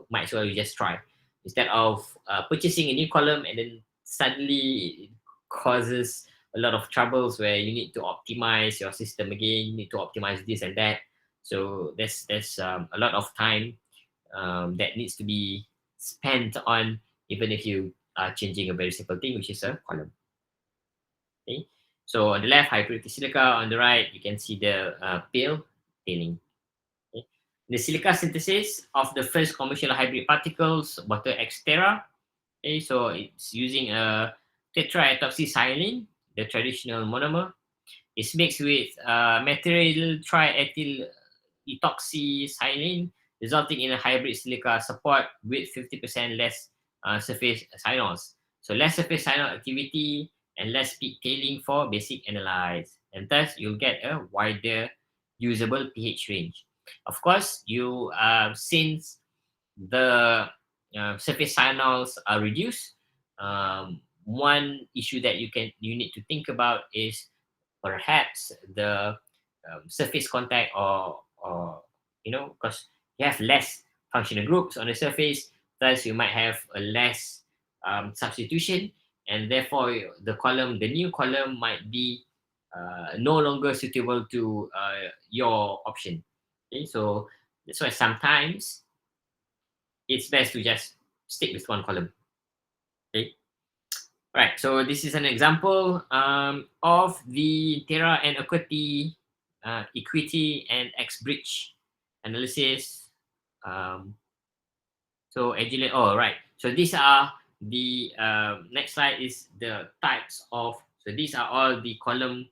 might as well you just try, instead of purchasing a new column and then suddenly it causes a lot of troubles where you need to optimize your system again, you need to optimize this and that. So there's a lot of time that needs to be spent on, even if you are changing a very simple thing, which is a column. Okay. So on the left, high purity silica. On the right, you can see the paling. Okay. The silica synthesis of the first commercial hybrid particles, water extera. Okay, so it's using a tetrahydroxysilane, the traditional monomer. It's mixed with methyl triethyl ethoxysilane, resulting in a hybrid silica support with 50% less surface cyanols. So less surface cyanol activity and less peak tailing for basic analyze. And thus, you'll get a wider usable pH range. Of course, since the surface cyanols are reduced, one issue that you need to think about is perhaps the surface contact, or because you have less functional groups on the surface, thus you might have a less substitution, and therefore the new column might be no longer suitable to your option. Okay, so that's why sometimes it's best to just stick with one column. Okay. Right, so this is an example of the Terra and equity and X bridge analysis. So agility. Oh, right. So these are the next slide is the types of. So these are all the column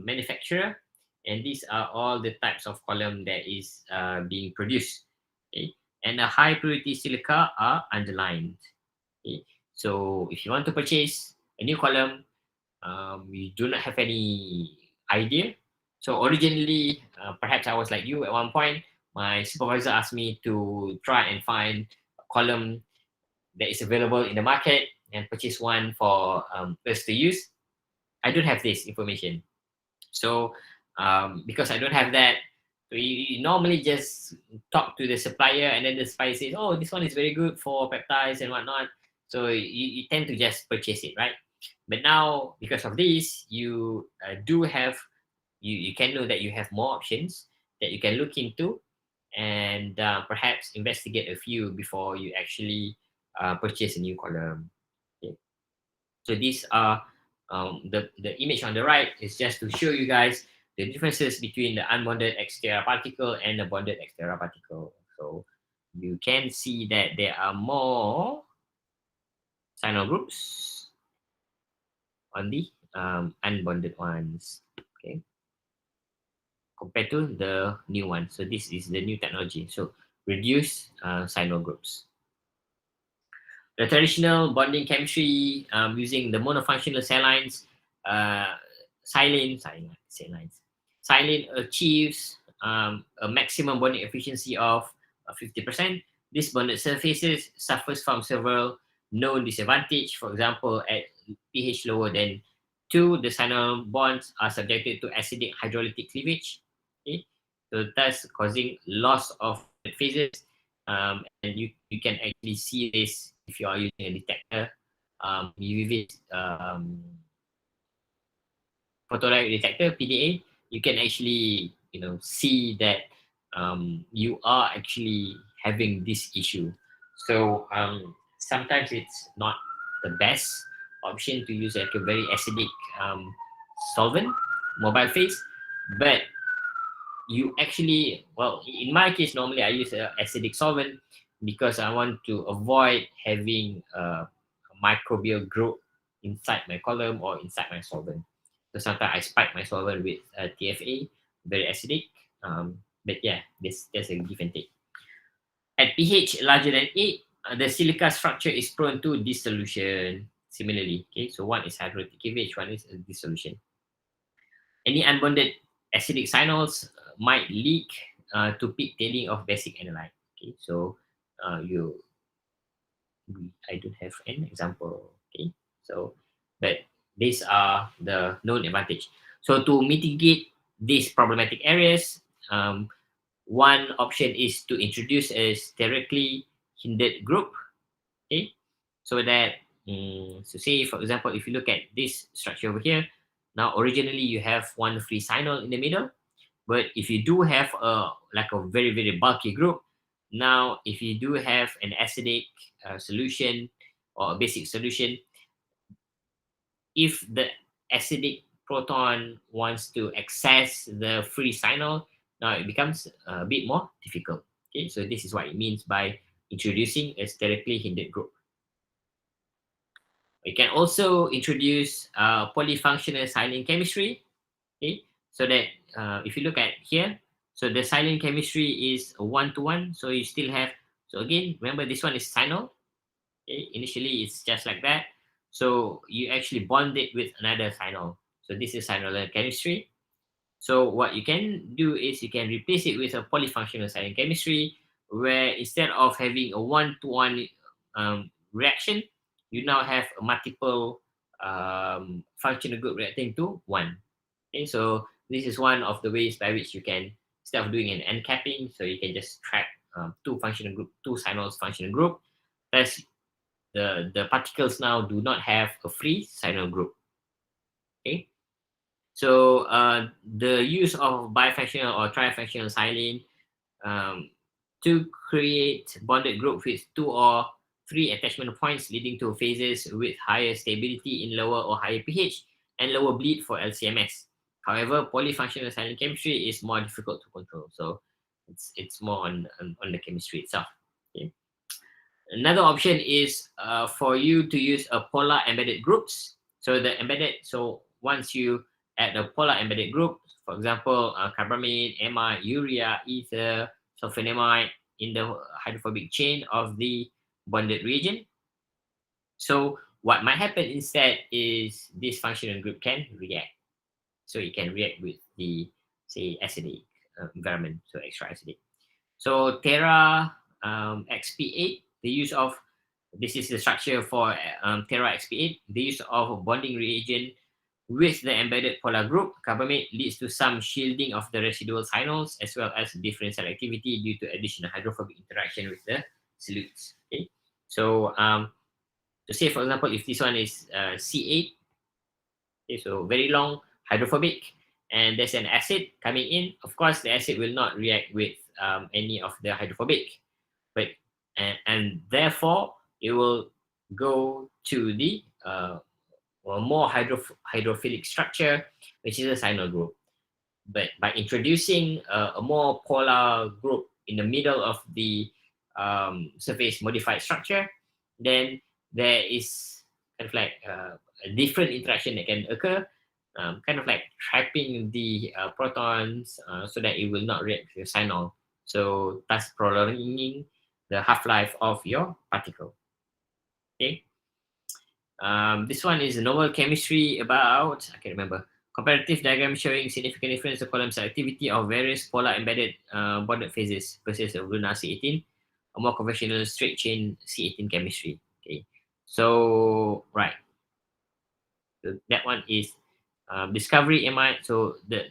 manufacturer, and these are all the types of column that is being produced. Okay, and the high purity silica are underlined. Okay. So if you want to purchase a new column, you do not have any idea. So originally, perhaps I was like you at one point. My supervisor asked me to try and find a column that is available in the market and purchase one for us to use. I don't have this information. So because I don't have that, so you normally just talk to the supplier, and then the supplier says, "Oh, this one is very good for peptides and whatnot." So you tend to just purchase it, right? But now, because of this, you do have you can know that you have more options that you can look into, and perhaps investigate a few before you actually purchase a new column. Okay. So these are the image on the right is just to show you guys the differences between the unbonded exterior particle and the bonded exterior particle. So you can see that there are more cyanyl groups on the unbonded ones. Okay. compared to the new one. So this is the new technology. So reduce sinyl groups. The traditional bonding chemistry using the monofunctional cell lines, silane achieves a maximum bonding efficiency of 50%. This bonded surfaces suffers from several known disadvantages. For example, at pH lower than 2, the sinyl bonds are subjected to acidic hydrolytic cleavage. Okay? So thus causing loss of phases. And you can actually see this if you are using a detector. UV photodiode detector PDA, you can actually see that you are actually having this issue. So sometimes it's not the best option to use like a very acidic solvent, mobile phase, but you actually, well, in my case, normally I use a acidic solvent because I want to avoid having a microbial growth inside my column or inside my solvent. So sometimes I spike my solvent with TFA, very acidic. But yeah, there's a give and take. At pH larger than 8, the silica structure is prone to dissolution. Similarly, okay, so one is hydrolytic cleavage, one is a dissolution. Any unbonded acidic sinyls might leak to peak tailing of basic analyte. Okay, so I don't have an example. Okay, so but these are the known advantage. So to mitigate these problematic areas, one option is to introduce a sterically hindered group. Okay, so that so say for example, if you look at this structure over here, now originally you have one free sinyl in the middle, but if you do have a like a very bulky group, now if you do have an acidic solution or a basic solution, if the acidic proton wants to access the free sinyl, now it becomes a bit more difficult. Okay, so this is what it means by introducing a sterically hindered group. We can also introduce polyfunctional silane chemistry. Okay, so that if you look at here, so the silane chemistry is a 1-to-1. So you still have, so again, remember this one is sinyl. Okay, initially it's just like that. So you actually bond it with another sinyl. So this is sinyl chemistry. So what you can do is you can replace it with a polyfunctional silane chemistry, where instead of having a 1-to-1 reaction, you now have a multiple functional group reacting to one. Okay, so this is one of the ways by which you can, instead of doing an end capping, so you can just track two sinyls functional group. Thus, the particles now do not have a free sinyl group. Okay, so the use of bifunctional or trifunctional silane to create bonded group with 2 or 3 attachment points, leading to phases with higher stability in lower or higher pH and lower bleed for LCMS. However, polyfunctional silane chemistry is more difficult to control, so it's more on the chemistry itself. Okay. Another option is for you to use a polar embedded groups. So the embedded, so once you add a polar embedded group, for example, carbamide, amide, urea, ether, sulfonamide in the hydrophobic chain of the bonded reagent. So what might happen instead is this functional group can react. So it can react with the, say, acidic environment, so extra acidic. So Terra XP8, the use of, this is the structure for Terra XP8, the use of a bonding reagent with the embedded polar group carbamate leads to some shielding of the residual sinyls as well as different selectivity due to additional hydrophobic interaction with the solutes. Okay, so to say for example, if this one is C8, okay, so very long, hydrophobic, and there's an acid coming in, of course the acid will not react with any of the hydrophobic, but and therefore it will go to the more hydrophilic structure, which is a sinyl group. But by introducing a more polar group in the middle of the surface modified structure, then there is kind of like a different interaction that can occur, kind of like trapping the protons so that it will not react with cyanol. So thus prolonging the half-life of your particle. Okay. This one is a novel chemistry about, I can't remember, comparative diagram showing significant difference in column selectivity of various polar embedded bonded phases versus a lunar C18, a more conventional straight chain C18 chemistry. Okay, so right, so that one is discovery amide. So the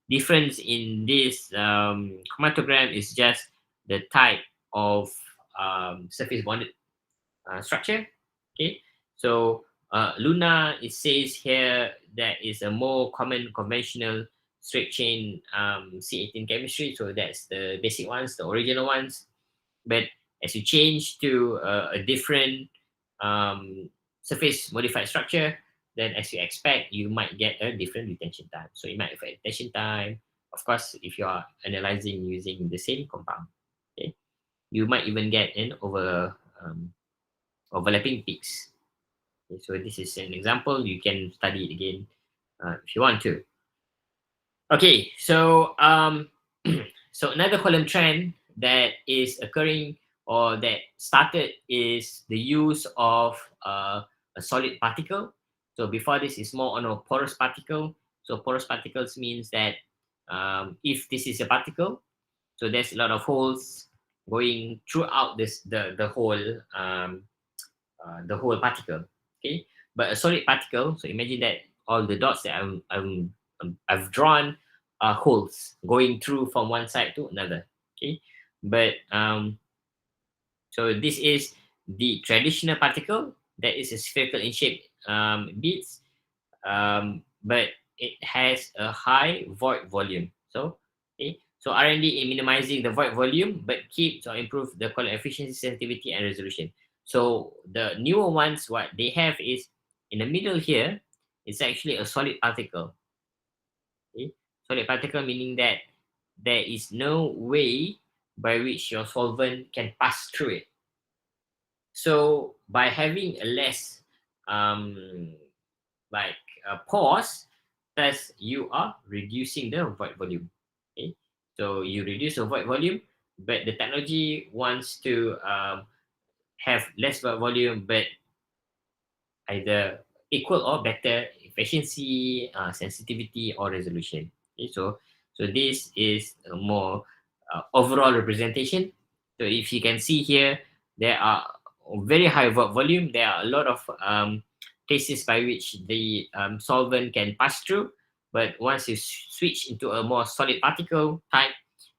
difference in this chromatogram is just the type of surface bonded structure. Okay, so Luna, it says here that is a more common conventional straight chain C18 chemistry. So that's the basic ones, the original ones. But as you change to a different surface modified structure, then as you expect, you might get a different retention time. So it might affect retention time. Of course, if you are analyzing using the same compound, okay, you might even get an overlapping peaks. Okay, so this is an example. You can study it again if you want to. Okay, so so another column trend that is occurring or that started is the use of a solid particle. So before this is more on a porous particle. So porous particles means that if this is a particle, so there's a lot of holes going throughout this the whole particle. Okay, but a solid particle. So imagine that all the dots that I've drawn are holes going through from one side to another. Okay, but so this is the traditional particle that is a spherical in shape beads, but it has a high void volume. So okay, so R&D in minimizing the void volume, but keeps or improve the color efficiency, sensitivity, and resolution. So the newer ones, what they have is in the middle here, it's actually a solid particle. Okay? Solid particle meaning that there is no way by which your solvent can pass through it. So by having a less like pores, thus you are reducing the void volume. Okay, so you reduce the void volume, but the technology wants to have less void volume, but either equal or better efficiency, sensitivity, or resolution. Okay, so this is a more overall representation. So if you can see here, there are very high volume. There are a lot of places by which the solvent can pass through. But once you switch into a more solid particle type,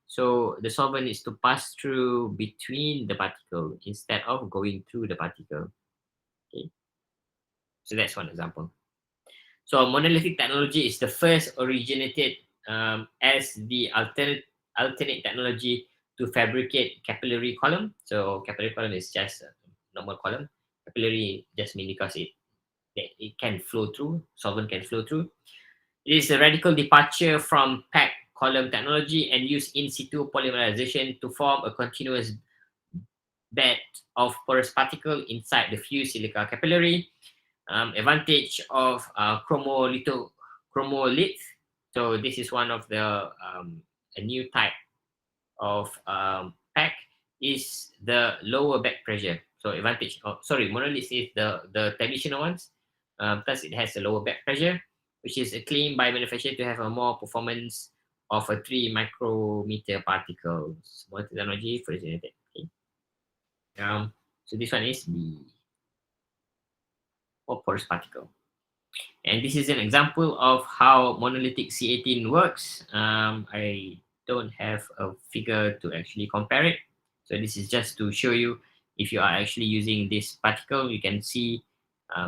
so the solvent needs to pass through between the particle instead of going through the particle. Okay. So that's one example. So monolithic technology is the first originated as the alternate technology to fabricate capillary column. So capillary column is just a normal column. Capillary just mean because it can flow through, solvent can flow through. It is a radical departure from packed column technology and use in situ polymerization to form a continuous bed of porous particle inside the fused silica capillary. Advantage of chromolith. So this is one of the a new type of pack is the lower back pressure. So advantage. Oh, sorry, monolith is the traditional ones. Plus it has a lower back pressure, which is a claim by manufacturer to have a more performance of a 3 micrometer particles. More technology for okay. So this one is the porous particle. And this is an example of how monolithic C18 works. I don't have a figure to actually compare it. So this is just to show you if you are actually using this particle, you can see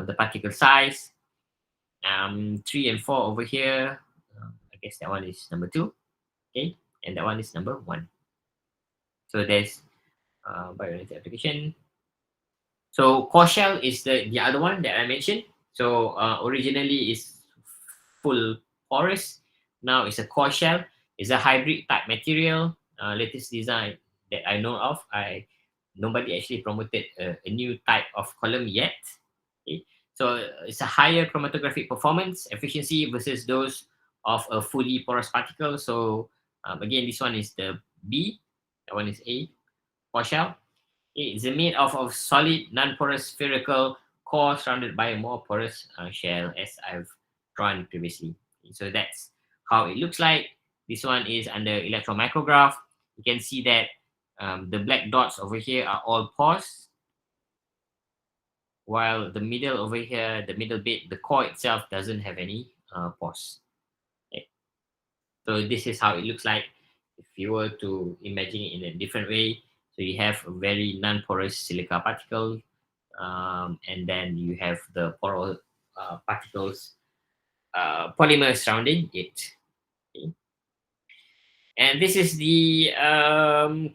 the particle size. 3 and 4 over here. I guess that one is number 2. Okay, and that one is number 1. So there's bioenergy application. So core shell is the other one that I mentioned. So originally is full porous. Now it's a core shell. It's a hybrid type material. Latest design that I know of. Nobody actually promoted a new type of column yet. Okay. So it's a higher chromatographic performance efficiency versus those of a fully porous particle. So again, this one is the B, that one is A, core shell. It's made of solid, non-porous spherical core surrounded by a more porous shell, as I've drawn previously. So that's how it looks like. This one is under electron micrograph. You can see that the black dots over here are all pores, while the middle over here, the middle bit, the core itself doesn't have any pores. Okay. So this is how it looks like if you were to imagine it in a different way. So you have a very non-porous silica particle, and then you have the porous particles, polymer surrounding it. Okay. And this is the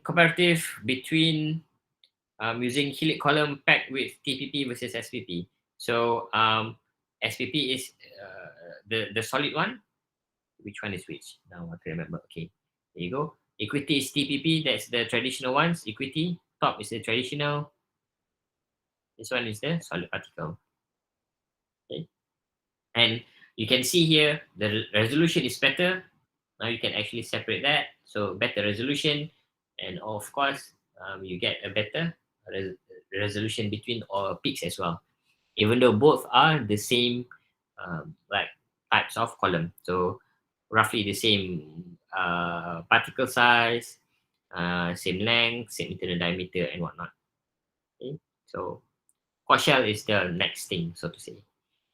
comparative between using helix column packed with TPP versus SPP. So SPP is the solid one. Which one is which? Now I can remember. Okay, there you go. Equity is TPP. That's the traditional ones. Equity top is the traditional. This one is the solid particle. Okay, and you can see here the resolution is better. Now you can actually separate that. So better resolution, and of course you get a better resolution between all peaks as well, even though both are the same like types of column. So roughly the same particle size, same length, same internal diameter, and whatnot. Okay, so core shell is the next thing, so to say,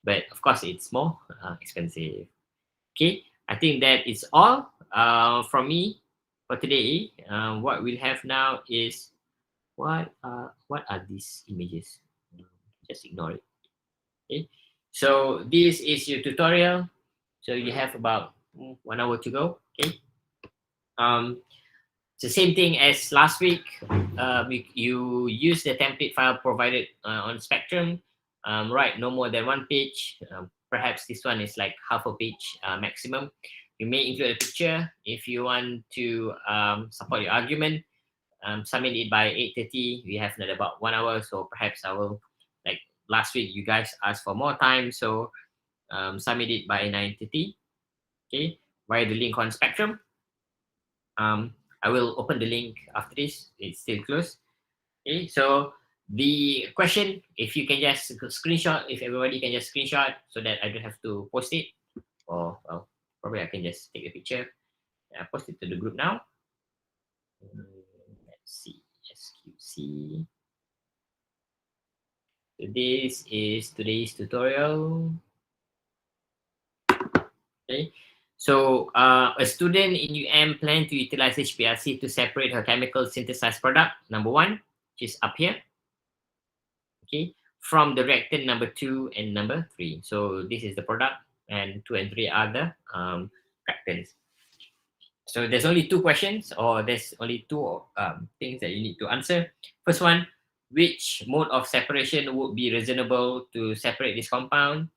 but of course it's more expensive. Okay, I think that is all from me for today. What we'll have now is what are these images? Just ignore it. Okay, so this is your tutorial. So you have about 1 hour to go. Okay, it's the same thing as last week. You use the template file provided on Spectrum. Write no more than 1 page. Perhaps this one is like half a page maximum. You may include a picture if you want to support your argument. Submit it by 8:30. We have another about 1 hour, so perhaps I will, like last week, you guys asked for more time, so submit it by 9:30. Okay, via the link on Spectrum. I will open the link after this. It's still closed. Okay, so the question, if you can just screenshot, if everybody can just screenshot so that I don't have to post it, or well, probably I can just take a picture and post it to the group now. Let's see, SQC. So this is today's tutorial. Okay, so a student in plan to utilize HPLC to separate her chemical synthesized product, number 1, which is up here, okay, from the reactant number 2 and number 3. So this is the product, and 2 and 3 are the reactants. So there's only 2 questions, or there's only 2 things that you need to answer. First one, which mode of separation would be reasonable to separate this compound?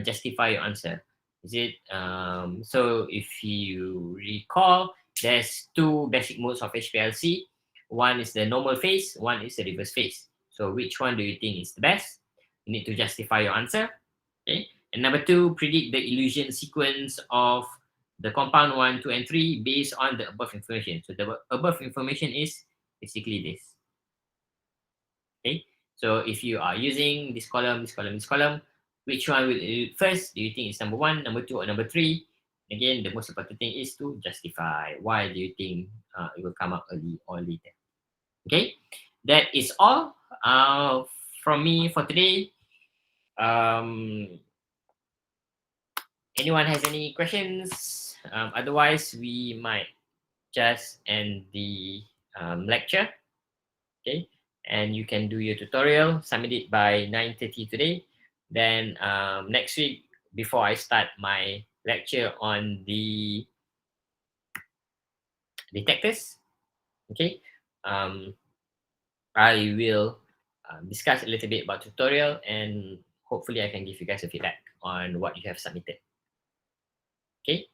Justify your answer. Is it so if you recall, there's 2 basic modes of HPLC. One is the normal phase, one is the reverse phase. So which one do you think is the best? You need to justify your answer. Okay. And number 2, predict the elution sequence of the compound 1, 2, and 3 based on the above information. So the above information is basically this. Okay. So if you are using this column, this column, this column, which one will you first? Do you think it's number 1, number 2, or number 3? Again, the most important thing is to justify. Why do you think it will come up early or later? Okay, that is all from me for today. Anyone has any questions? Otherwise, we might just end the lecture. Okay, and you can do your tutorial, submit it by 9:30 today. Then next week, before I start my lecture on the detectors, okay, I will discuss a little bit about tutorial, and hopefully I can give you guys a feedback on what you have submitted. Okay,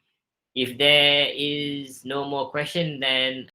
if there is no more question, then